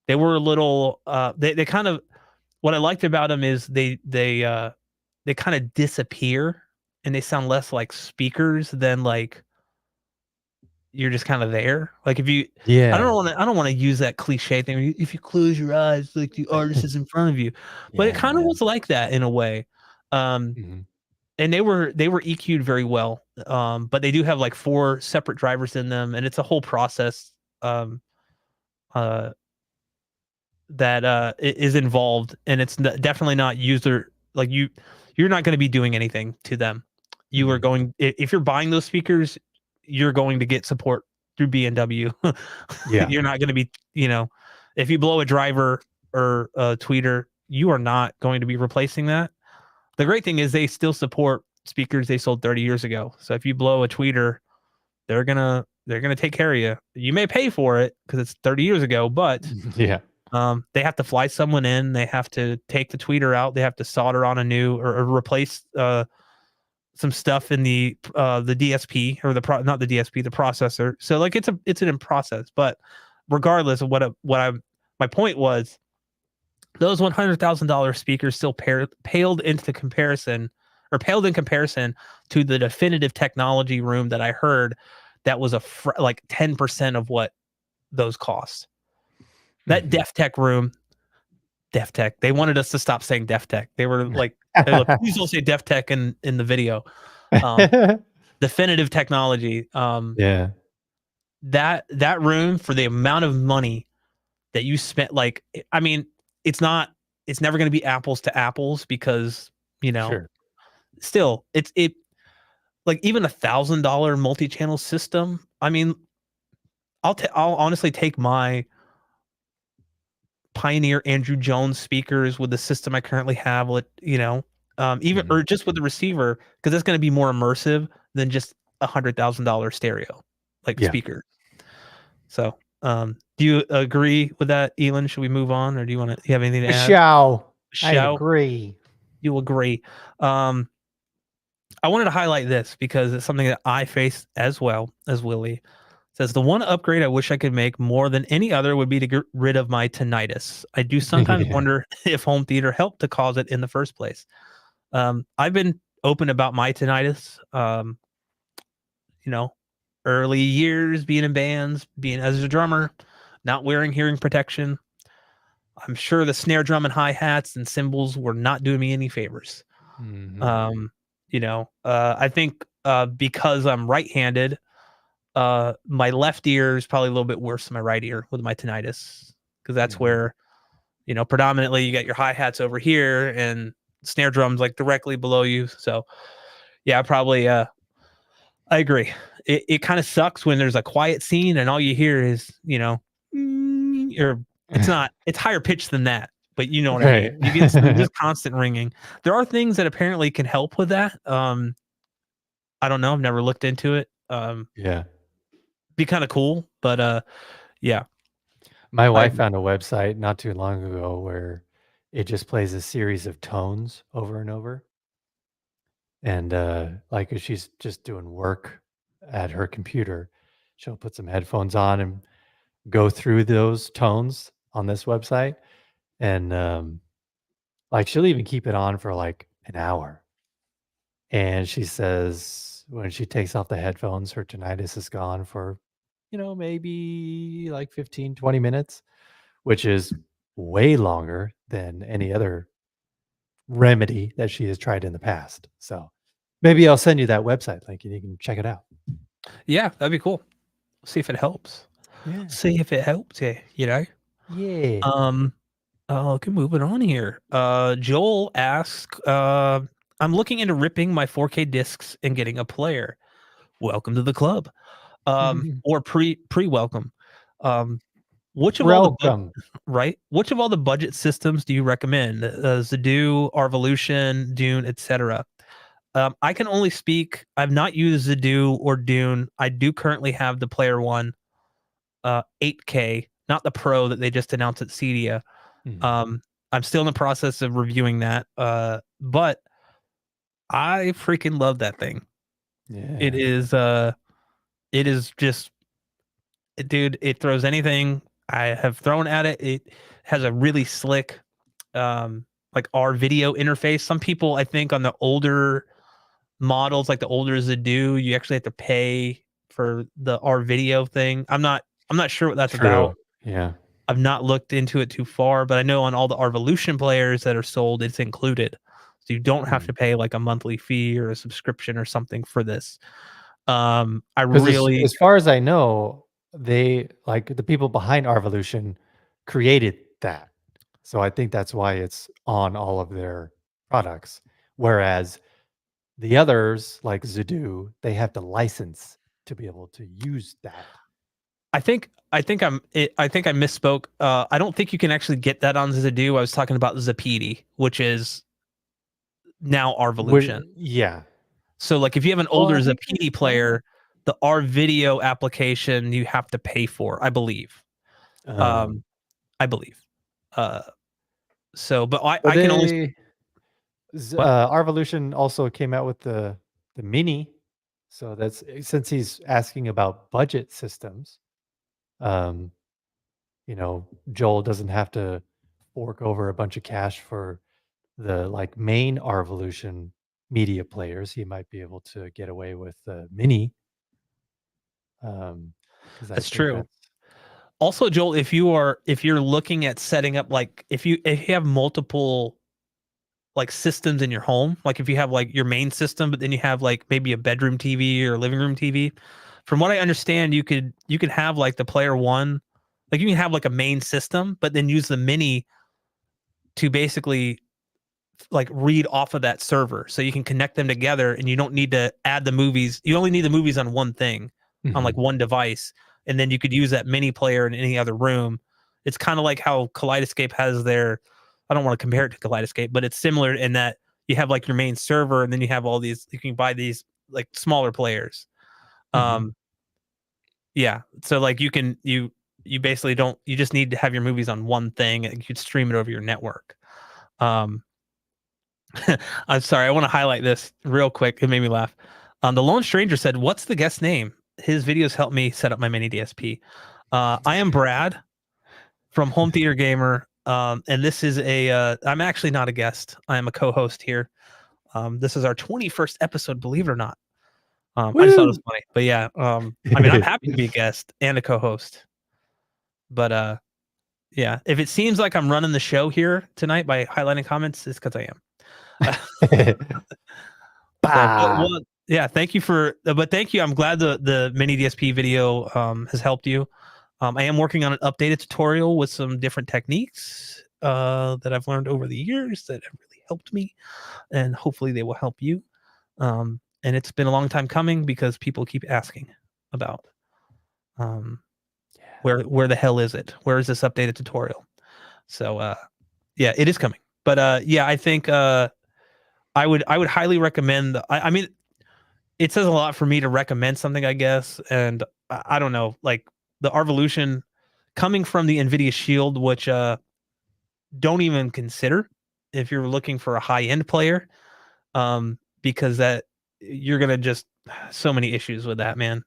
They were a little they kind of, what I liked about them is they kind of disappear, and they sound less like speakers than like you're just kind of there. Like if you, Yeah. I don't want to use that cliche thing. If you close your eyes, like the artist is in front of you, but it Yeah, kind of man. was like that in a way. Um, Mhm. and they were EQ'd very well. But they do have like 4 separate drivers in them, and it's a whole process. Um, uh, that is involved, and it's definitely not user like you're not going to be doing anything to them. You are Mhm. going, if you're buying those speakers, you're going to get support through B&W. Yeah. You're not going to be, if you blow a driver or a tweeter, you are not going to be replacing that. The great thing is they still support speakers they sold 30 years ago. So if you blow a tweeter, they're gonna take care of you. You may pay for it because it's 30 years ago, but Yeah. they have to fly someone in. They have to take the tweeter out. They have to solder on a new, or replace some stuff in the DSP, or not the DSP, the processor. So like it's an in process. But regardless of my point was, those $100,000 speakers still paled into comparison, or paled in comparison to the definitive technology room that I heard that was like 10% of what those cost. That Mhm. Def Tech room, Def Tech, they wanted us to stop saying Def Tech. They were like, please don't say Def Tech in the video. Um, definitive technology. Yeah. That room, for the amount of money that you spent, like, I mean, it's not, it's never going to be apples to apples, because, you know, Sure. still it like even $1,000 multi-channel system. I mean, I'll honestly take my Pioneer Andrew Jones speakers with the system I currently have, with, even, Mhm. or just with the receiver, because it's going to be more immersive than just $100,000 stereo like Yeah. speaker. So, do you agree with that, Elon? Should we move on, or do you have anything to add? Shall. I Shall agree. you agree? Um, I wanted to highlight this because it's something that I face as well as Willie. Says, the one upgrade I wish I could make more than any other would be to get rid of my tinnitus. I do sometimes Yeah. wonder if home theater helped to cause it in the first place. I've been open about my tinnitus. You know, early years being in bands, being as a drummer, not wearing hearing protection. I'm sure the snare drum and hi hats and cymbals were not doing me any favors. Mhm. I think because I'm right-handed, my left ear is probably a little bit worse than my right ear with my tinnitus, because that's Mhm. where, predominantly you got your hi-hats over here and snare drums like directly below you. So yeah, I agree. It kind of sucks when there's a quiet scene and all you hear is, or it's higher pitched than that, but you know what I mean. Right. You get some just constant ringing. There are things that apparently can help with that. I don't know. I've never looked into it. Yeah. Be kind of cool, but yeah, My I wife found a website not too long ago where it just plays a series of tones over and over. And like if she's just doing work at her computer, she'll put some headphones on and go through those tones on this website. And like she'll even keep it on for like an hour. And she says when she takes off the headphones, her tinnitus is gone for, maybe like 15, 20 minutes, which is way longer than any other remedy that she has tried in the past. So maybe I'll send you that website link and you can check it out. yeah, that'd be cool. See if it helps. Yeah. See if it helps you, you know? Yeah. Um, okay, moving on here. Joel asks, I'm looking into ripping my 4K discs and getting a player. Welcome to the club. Or pre-welcome. Um, which of all the Welcome. right? Which of all the budget systems do you recommend? Zadoo, Arvolution, Dune, etc. I can only speak. I've not used Zadoo or Dune. I do currently have the Player One 8K, not the Pro that they just announced at Cedia. Mhm. Um, I'm still in the process of reviewing that, but I freaking love that thing. It Yeah. is, it is just, dude. It throws anything I have thrown at it. It has a really slick, like our video interface. Some people, I think, on the older models, like the older Zadoo, you actually have to pay for the our video thing. I'm not sure what that's about. True. Yeah. I've not looked into it too far, but I know on all the Arvolution players that are sold, it's included. So you don't have Mhm. to pay like a monthly fee or a subscription or something for this. I 'Cause as really as far as I know, they like, the people behind Arvolution created that. So I think that's why it's on all of their products, whereas the others, like Zadoo, they have to license to be able to use that. I think I misspoke. I don't think you can actually get that on Zadoo. I was talking about Zapedi, which is now Arvolution. Yeah. So like if you have an Well, older I think Zapedi I don't know. player, the R video application you have to pay for, I believe. Um, Um, I believe. Uh, so but but I can only what? Arvolution also came out with the Mini, so that's since he's asking about budget systems, um, Joel doesn't have to fork over a bunch of cash for the, like, main Arvolution media players. He might be able to get away with the Mini, because I That's think true. that's Also, Joel, if you're looking at setting up like if you have multiple like systems in your home, like if you have like your main system, but then you have like maybe a bedroom TV or living room TV. From what I understand, you could have like the player one, like you can have like a main system, but then use the mini to basically like read off of that server, so you can connect them together, and you don't need to add the movies. You only need the movies on one thing, on like Mhm, one device, and then you could use that mini player in any other room. It's kind of like how Kaleidoscape has their. I don't want to compare it to Kaleidoscape, but it's similar in that you have like your main server, and then you have all these. You can buy these like smaller players. mhm, Um, yeah, so like you basically don't. You just need to have your movies on one thing, and you could stream it over your network. Um, I'm sorry. I want to highlight this real quick. It made me laugh. The Lone Stranger said, "What's the guest name? His videos help me set up my mini DSP." I am Brad from Home Theater Gamer, and this is a. I'm actually not a guest. I am a co-host here. This is our 21st episode, believe it or not. I just thought it was Woo! funny, but yeah. I mean, I'm happy to be a guest and a co-host, but yeah. If it seems like I'm running the show here tonight by highlighting comments, it's because I am. So, but Bah! well, yeah, thank you for, but thank you. I'm glad the mini DSP video has helped you. I am working on an updated tutorial with some different techniques that I've learned over the years that have really helped me, and hopefully they will help you. And it's been a long time coming because people keep asking about um, Yeah. where the hell is it? Where is this updated tutorial? So yeah, it is coming. But yeah, I think I would highly recommend. I mean, it says a lot for me to recommend something, I guess. And I don't know, like the Arvolution coming from the Nvidia Shield, which don't even consider if you're looking for a high end player, because that you're gonna just so many issues with that, man.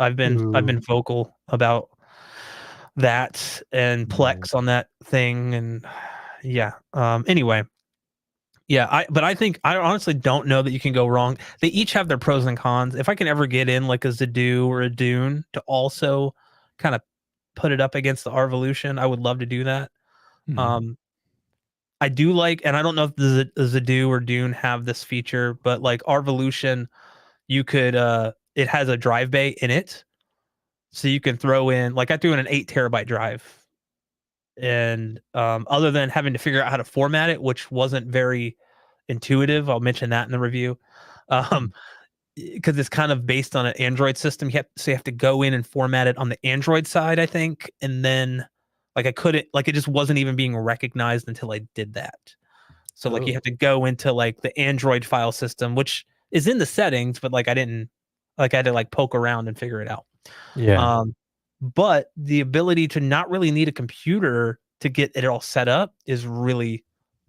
I've been Ooh, vocal about that and yeah. Plex on that thing, and yeah. Anyway, yeah. I think I honestly don't know that you can go wrong. They each have their pros and cons. If I can ever get in like a Zadoo or a Dune to also kind of put it up against the Arvolution, I would love to do that. Mhm. Um, I do like, and I don't know if the Zadoo or Dune have this feature, but like Arvolution, you could it has a drive bay in it, so you can throw in like I threw in an 8 terabyte drive, and other than having to figure out how to format it, which wasn't very intuitive, I'll mention that in the review. Um, Mm. because it's kind of based on an Android system. So you have to go in and format it on the Android side, I think, and then like I couldn't like it just wasn't even being recognized until I did that. So like you have Oh, to go into like the Android file system, which is in the settings, but like I didn't like I had to like poke around and figure it out. yeah. Um, but the ability to not really need a computer to get it all set up is really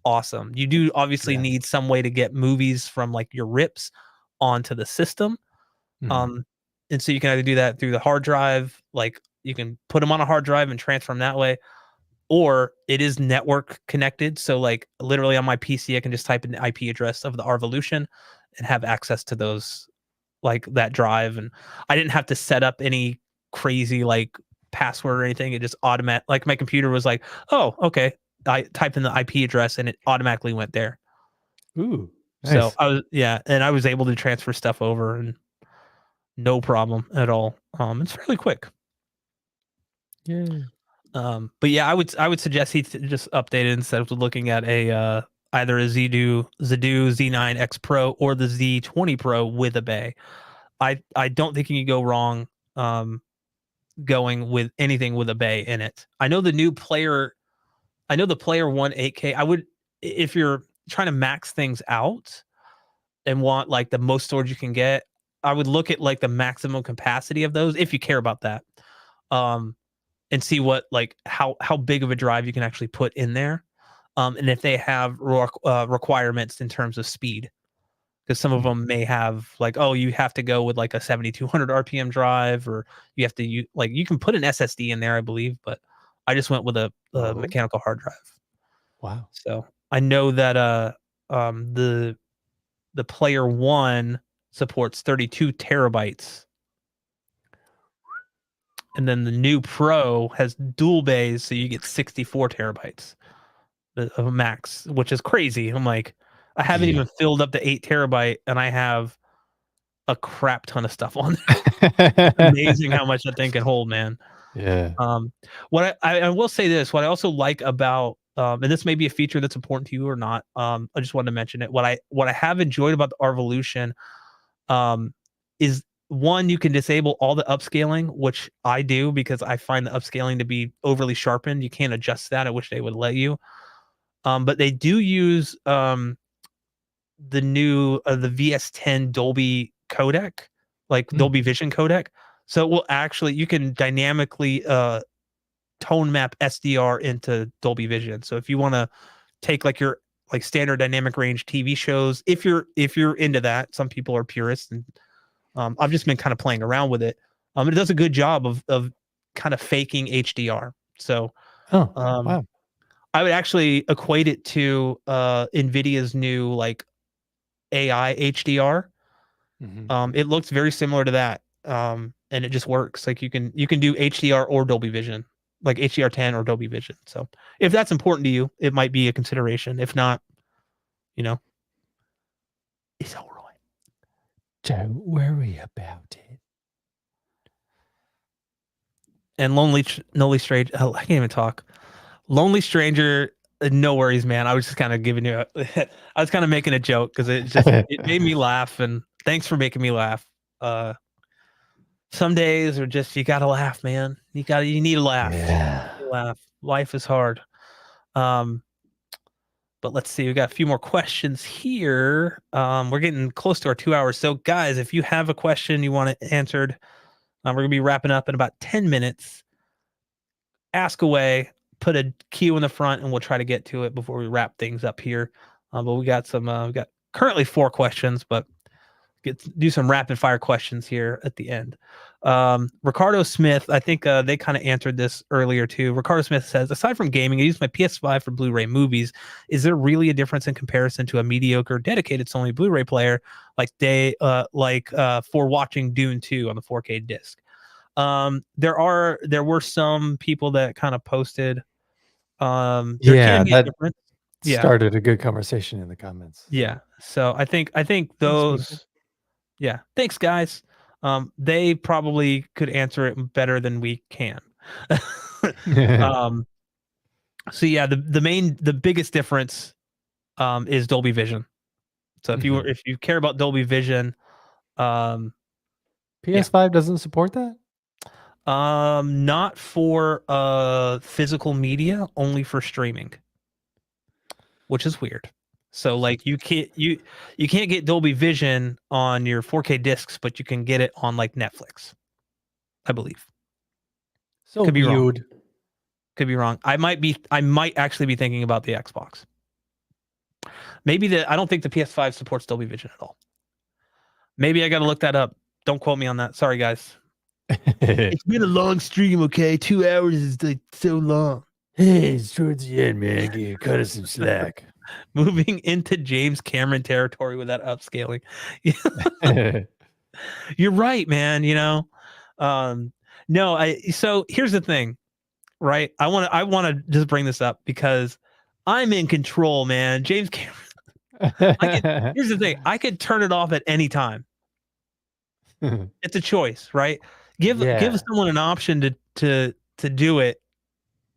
awesome. You do obviously Yeah. need some way to get movies from like your rips onto the system. Mhm. Um, and so you can either do that through the hard drive, like you can put them on a hard drive and transfer them that way, or it is network connected. So like literally on my PC, I can just type in the IP address of the Arvolution and have access to those like that drive. And I didn't have to set up any crazy like password or anything. It just automatic like my computer was like, oh, okay. I typed in the IP address and it automatically went there. Ooh, So nice. I was yeah, and I was able to transfer stuff over and no problem at all. It's fairly quick. Yay. But yeah, I would suggest he just update it instead of looking at a either a Zadoo Z9 X Pro or the Z20 Pro with a bay. I don't think you can go wrong going with anything with a bay in it. I know the player one 8K. I would if you're trying to max things out and want like the most storage you can get, I would look at like the maximum capacity of those if you care about that. Um, and see what like how big of a drive you can actually put in there, and if they have requirements in terms of speed, because some of Mm. them may have like, oh, you have to go with like a 7200 RPM drive, or you have to like you can put an SSD in there, I believe, but I just went with a Oh, mechanical hard drive. wow. So I know that the player one supports 32 terabytes, and then the new Pro has dual bays, so you get 64 terabytes of a max, which is crazy. I'm like, I haven't Yeah. even filled up the 8 terabyte, and I have a crap ton of stuff on there. It's amazing how much that thing can hold, man. Yeah. Um, what I will say this, what I also like about and this may be a feature that's important to you or not. I just wanted to mention it. What I have enjoyed about the Arvolution um, is one, you can disable all the upscaling, which I do because I find the upscaling to be overly sharpened. You can't adjust that. I wish they would let you. But they do use the new the VS10 Dolby codec, like Mm. Dolby Vision codec. So it will actually you can dynamically tone map SDR into Dolby Vision. So if you want to take like your like standard dynamic range TV shows, if you're into that, some people are purists, and I've just been kind of playing around with it. It does a good job of kind of faking HDR. So Oh, um, wow. I would actually equate it to Nvidia's new like AI HDR. Mhm. It looks very similar to that. And it just works. Like you can do HDR or Dolby Vision, like HDR10 or Dolby Vision. So if that's important to you, it might be a consideration. If not, you know, it's all right. Don't worry about it. And Lonely Stranger. Oh, I can't even talk. Lonely Stranger. No worries, man. I was just kind of giving you. I was kind of making a joke because it made me laugh, and thanks for making me laugh. Uh, some days are just you gotta laugh, man. You need to laugh. Yeah. You laugh. Life is hard. Um, But let's see, we got a few more questions here. We're getting close to our 2 hours. So guys, if you have a question you want it answered, we're gonna be wrapping up in about 10 minutes. Ask away, put a cue in the front, and we'll try to get to it before we wrap things up here. But we got we got currently 4 questions, but do some rapid fire questions here at the end. Ricardo Smith, I think they kind of answered this earlier too. Ricardo Smith says, aside from gaming, I use my PS5 for Blu-ray movies. Is there really a difference in comparison to a mediocre dedicated Sony Blu-ray player for watching Dune 2 on the 4K disc? There were some people that kind of posted. There can be a difference. Yeah. Started a good conversation in the comments. Yeah. So I think those. Yeah. Thanks, guys. They probably could answer it better than we can. So yeah, the biggest difference is Dolby Vision. So if you care about Dolby Vision, PS5 doesn't support that? Not for physical media, only for streaming, which is weird. So like you can't get Dolby Vision on your 4K discs, but you can get it on like Netflix, I believe. So could be wrong. weird. Could be wrong. I might actually be thinking about the Xbox. Maybe I don't think the PS5 supports Dolby Vision at all. Maybe I got to look that up. Don't quote me on that. Sorry, guys. It's been a long stream, okay? 2 hours is like so long. Hey, it's towards the end, man. You cut us some slack. Moving into James Cameron territory with that upscaling. You're right, man. You know, no, so here's the thing, right? I want to just bring this up because I'm in control, man. James Cameron. Here's the thing. I could turn it off at any time. It's a choice, right? Give someone an option to do it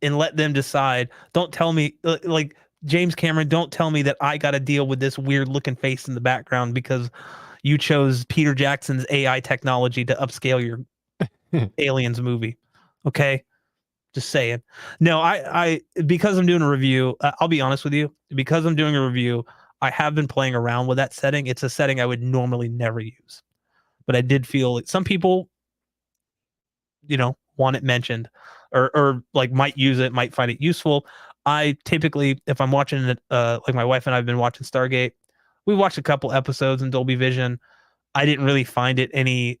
and let them decide. Don't tell me like James Cameron, don't tell me that I got to deal with this weird looking face in the background because you chose Peter Jackson's AI technology to upscale your Aliens movie. Okay? Just saying. No, I because I'm doing a review, I'll be honest with you. Because I'm doing a review, I have been playing around with that setting. It's a setting I would normally never use. But I did feel like some people, you know, want it mentioned or like might use it, might find it useful. I typically, if I'm watching it, like my wife and I have been watching Stargate, we watched a couple episodes in Dolby Vision. I didn't really find it any,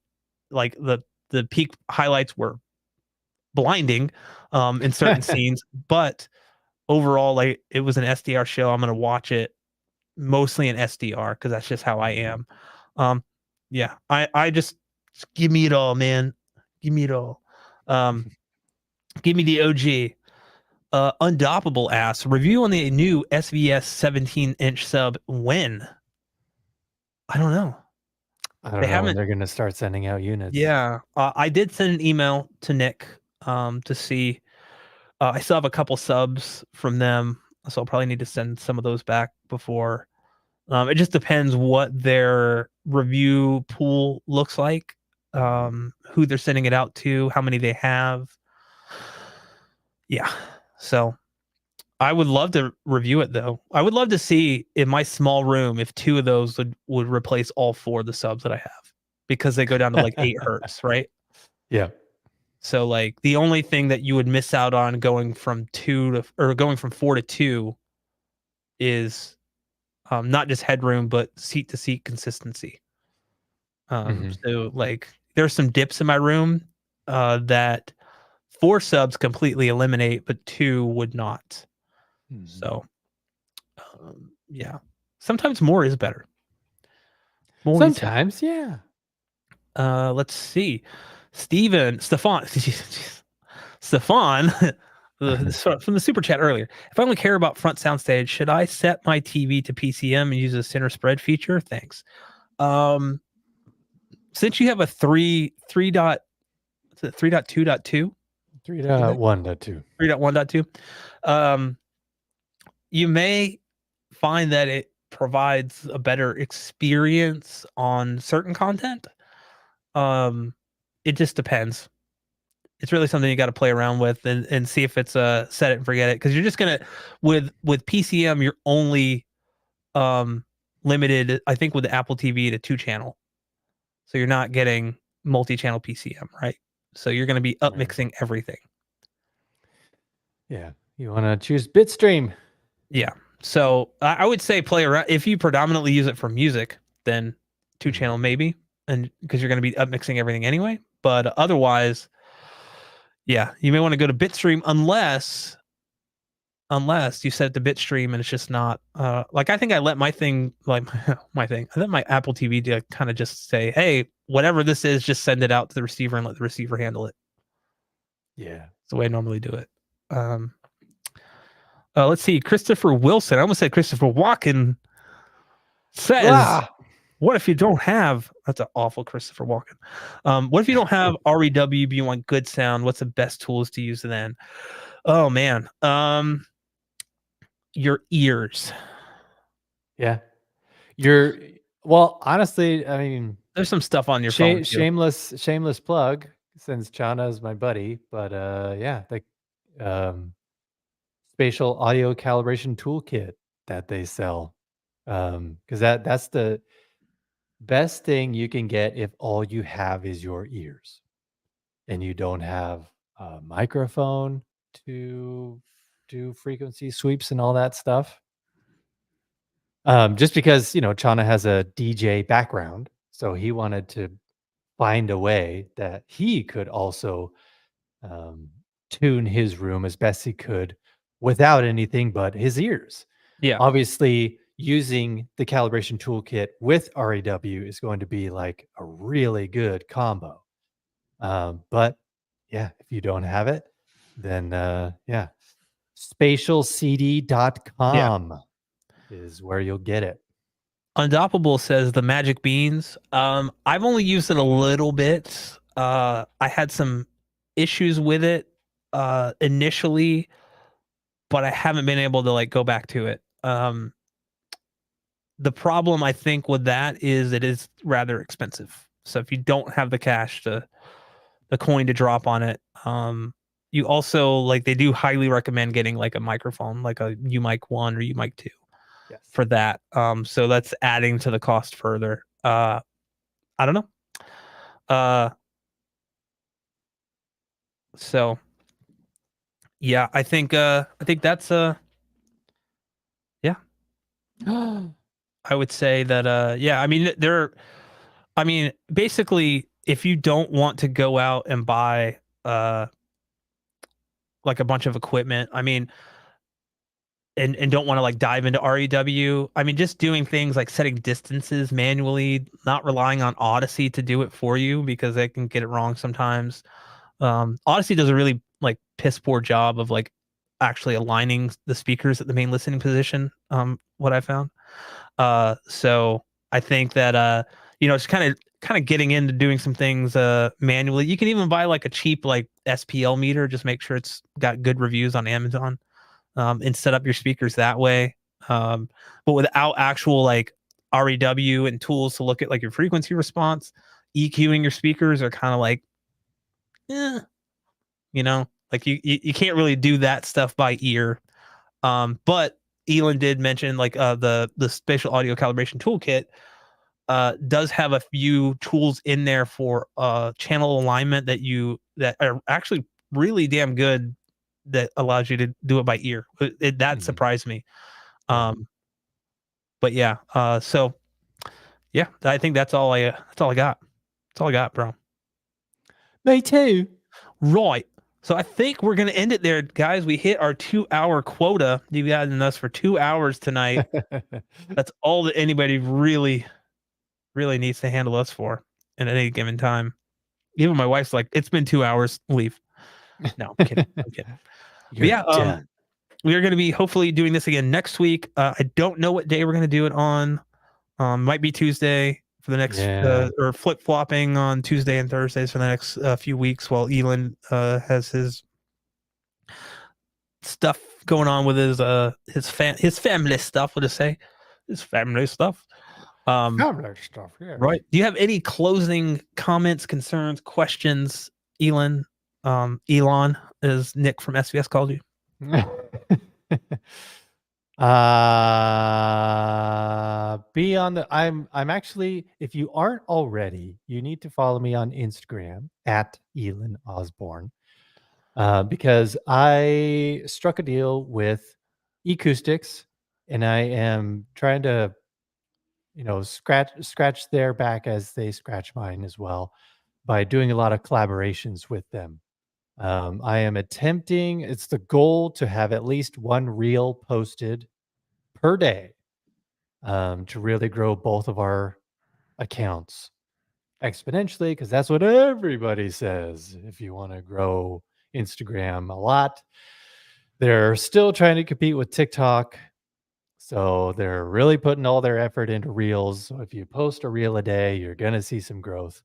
like the peak highlights were blinding in certain scenes, but overall, like it was an SDR show. I'm gonna watch it mostly in SDR because that's just how I am. Yeah, I just give me it all, man. Give me it all. Give me the OG. Undoppable asks, review on the new SVS 17-inch sub when? I don't know. I don't know when they're going to start sending out units. Yeah. I did send an email to Nick to see. I still have a couple subs from them, so I'll probably need to send some of those back before. It just depends what their review pool looks like, who they're sending it out to, how many they have. Yeah. So I would love to review it though. I would love to see in my small room if 2 of those would replace all 4 of the subs that I have because they go down to like 8 hertz, right? Yeah. So like the only thing that you would miss out on going from 4 to 2 is not just headroom but seat to seat consistency. So like there's some dips in my room that 4 subs completely eliminate, but 2 would not. So yeah, sometimes more is better. Sometimes, yeah. Let's see. Stefan from the super chat earlier. If I only care about front soundstage, should I set my TV to PCM and use a center spread feature? Thanks. Since you have a 3.2.2, 3.1.2, you may find that it provides a better experience on certain content. It just depends. It's really something you got to play around with and see if it's set it and forget it, because you're just gonna with PCM you're only limited, I think, with the Apple TV to 2 channel, so you're not getting multi-channel PCM, right? So you're going to be up Right. mixing everything. Yeah. You want to choose Bitstream. Yeah. So I would say play around. If you predominantly use it for music, then 2 channel Mhm. maybe, and because you're going to be up mixing everything anyway. But otherwise, yeah, you may want to go to Bitstream unless you set it to Bitstream and it's just not like, I think I let my thing, like my thing, I let my Apple TV to kind of just say, hey, whatever this is, just send it out to the receiver and let the receiver handle it. Yeah. It's the way I normally do it. Um, let's see. Christopher Wilson. I almost said Christopher Walken says, Ah! what if you don't have, that's an awful Christopher Walken. What if you don't have REW, but you want good sound? What's the best tools to use then? Oh man. Your ears. Yeah. You're well, honestly, I mean, There's some stuff on your phone too. shameless plug since Chana is my buddy, but yeah, the um spatial audio calibration toolkit that they sell. Because that's the best thing you can get if all you have is your ears and you don't have a microphone to do frequency sweeps and all that stuff. Just because, Chana has a DJ background, so he wanted to find a way that he could also um, tune his room as best he could without anything but his ears. Yeah. Obviously, using the calibration toolkit with REW is going to be like a really good combo. But yeah, if you don't have it, then yeah, Yeah. spatialcd.com is where you'll get it. Undoppable says the magic beans. I've only used it a little bit. I had some issues with it initially, but I haven't been able to like go back to it. The problem I think with that is it is rather expensive. So if you don't have the cash to the coin to drop on it, you also like they do highly recommend getting like a microphone, like a UMic 1 or UMic 2 Yes. for that. So that's adding to the cost further. I don't know. Uh, so yeah, I think that's yeah, I would say that yeah, I mean I mean basically if you don't want to go out and buy like a bunch of equipment, I mean, and don't want to like dive into REW, I mean just doing things like setting distances manually, not relying on Odyssey to do it for you because they can get it wrong sometimes. Odyssey does a really like piss poor job of like actually aligning the speakers at the main listening position. What I found. So I think that it's kind of getting into doing some things manually. You can even buy like a cheap like SPL meter, just make sure it's got good reviews on Amazon, and set up your speakers that way. But without actual like REW and tools to look at like your frequency response, EQing your speakers are kind of like, eh, like you can't really do that stuff by ear. But Elon did mention like the spatial audio calibration toolkit does have a few tools in there for channel alignment that are actually really damn good, that allows you to do it by ear. That Mhm. surprised me. Yeah. But yeah, so yeah, I think that's all I got. That's all I got, bro. Me too. Right. So I think we're gonna end it there, guys. We hit our 2 hour quota. You've gotten us for 2 hours tonight. That's all that anybody really, really needs to handle us for at any given time. Even my wife's like, it's been 2 hours, leave. No, I'm kidding. I'm kidding. But You're yeah, done. we are gonna be hopefully doing this again next week. I don't know what day we're gonna do it on. Might be Tuesday for the next Yeah. or flip flopping on Tuesday and Thursdays for the next few weeks while Elon has his stuff going on with his family stuff. What to say? His family stuff. Family stuff, yes. Right. Do you have any closing comments, concerns, questions, Elon? Elon, as Nick from SVS called you? Be on the I'm actually, if you aren't already, you need to follow me on Instagram at Elon Osborne. Because I struck a deal with Acoustics, and I am trying to, scratch their back as they scratch mine as well by doing a lot of collaborations with them. I am attempting, it's the goal to have at least one reel posted per day, to really grow both of our accounts exponentially, because that's what everybody says. If you want to grow Instagram a lot, they're still trying to compete with TikTok. So they're really putting all their effort into reels. So if you post a reel a day, you're going to see some growth,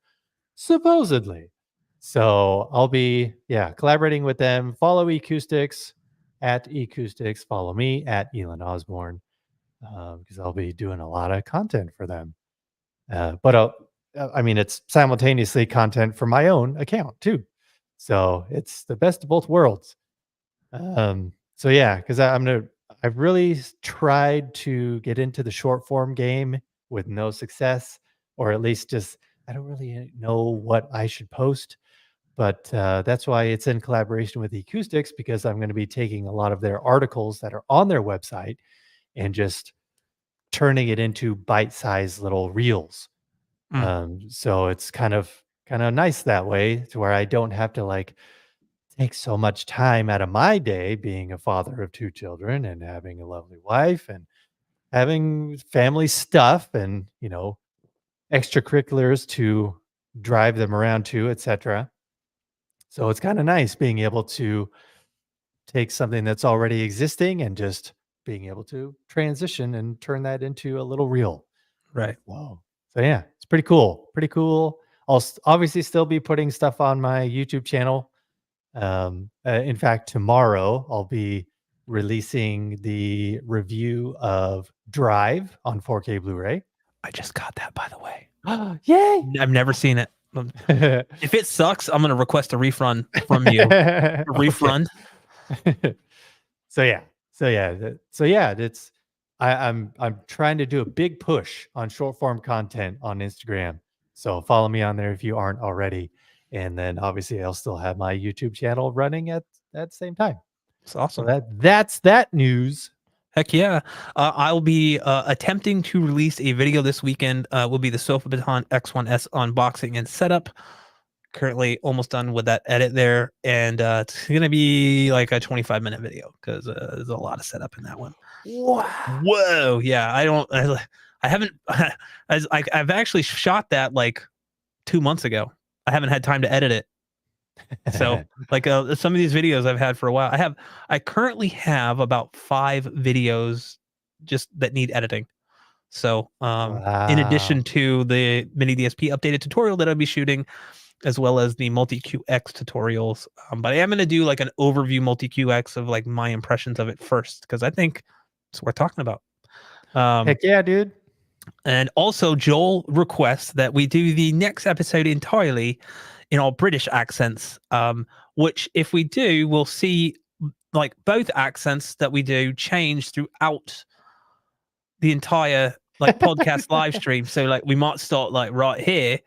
supposedly. So I'll be, collaborating with them. Follow Acoustics at Acoustics. Follow me at Elon Osborne, because I'll be doing a lot of content for them. But I mean, it's simultaneously content for my own account too. So it's the best of both worlds. So yeah, because I've really tried to get into the short form game with no success, or at least just I don't really know what I should post. But that's why it's in collaboration with Acoustics, because I'm going to be taking a lot of their articles that are on their website and just turning it into bite-sized little reels. Mm, So it's kind of nice that way, to where I don't have to like take so much time out of my day, being a father of 2 children and having a lovely wife and having family stuff and, extracurriculars to drive them around to, etc. So it's kind of nice being able to take something that's already existing and just being able to transition and turn that into a little reel. right. Wow. So yeah, it's pretty cool. Pretty cool. I'll obviously still be putting stuff on my YouTube channel. In fact, tomorrow I'll be releasing the review of Drive on 4K Blu-ray. I just got that, by the way. Yay! I've never seen it. If it sucks, I'm gonna request a refund from you. A Okay. refund. So yeah, so yeah, it's I'm trying to do a big push on short form content on Instagram. So follow me on there if you aren't already, and then obviously I'll still have my YouTube channel running at that same time. It's So awesome. that's that news. Heck yeah. I'll be attempting to release a video this weekend. Will be the Sofa Baton X1S unboxing and setup. Currently almost done with that edit there, and it's gonna be like a 25-minute video because there's a lot of setup in that one. Wow. Whoa, yeah. I haven't. I've actually shot that like 2 months ago. I haven't had time to edit it. So like some of these videos I've had for a while. I currently have about 5 videos just that need editing. So in addition Wow. to the mini DSP updated tutorial that I'll be shooting, as well as the multi QX tutorials. But I am going to do like an overview multi QX of like my impressions of it first, because I think it's worth talking about. Heck yeah, dude. And also, Joel requests that we do the next episode entirely in our British accents, which, if we do, we'll see like both accents that we do change throughout the entire like podcast live stream. So, like, we might start like right here,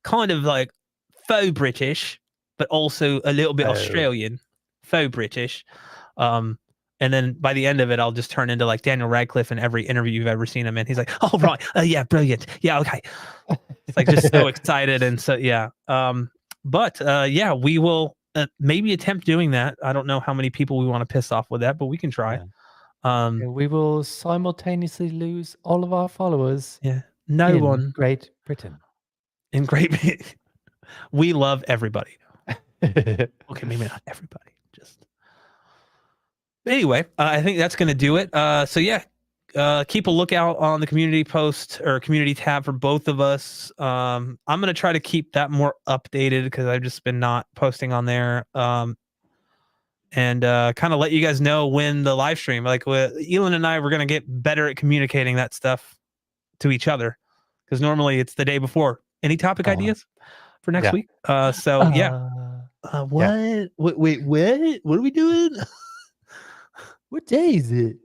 kind of like faux British, but also a little bit Oh. Australian, faux British. Um, and then by the end of it, I'll just turn into like Daniel Radcliffe in every interview you've ever seen him in. He's like, "Oh right, yeah, brilliant, yeah, okay." It's like just so excited, and so yeah. But yeah, we will maybe attempt doing that. I don't know how many people we want to piss off with that, but we can try. Yeah. Um, And we will simultaneously lose all of our followers yeah, no in one Great Britain. in Great Britain. We love everybody. Okay, maybe not everybody. Just anyway, I think that's going to do it. So yeah, keep a lookout on the community post or community tab for both of us. I'm going to try to keep that more updated because I've just been not posting on there. And kind of let you guys know when the live stream, like with Elon and I, we're going to get better at communicating that stuff to each other, because normally it's the day before. Any topic Uh-huh. ideas for next Yeah. week? So yeah, What? Wait, what? What are we doing? What day is it?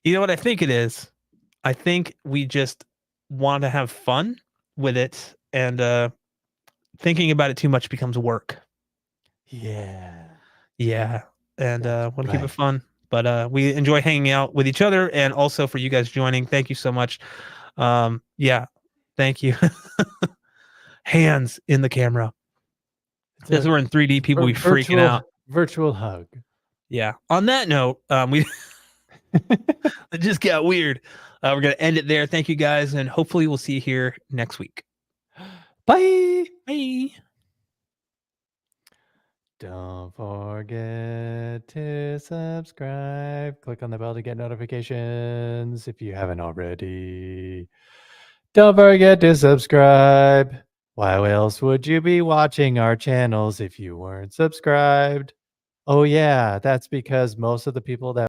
You know what I think it is? I think we just want to have fun with it, and thinking about it too much becomes work. Yeah, Yeah, and that's want to keep it right. fun. But we enjoy hanging out with each other, and also for you guys joining. Thank you so much. Yeah, thank you. Hands in the camera. It's Because a we're in 3D, people be freaking virtual out. virtual hug. Yeah. On that note, we it just got weird. We're gonna end it there. Thank you guys, and hopefully we'll see you here next week. Bye. Bye. Don't forget to subscribe. Click on the bell to get notifications if you haven't already. Don't forget to subscribe. Why else would you be watching our channels if you weren't subscribed? Oh, yeah, that's because most of the people that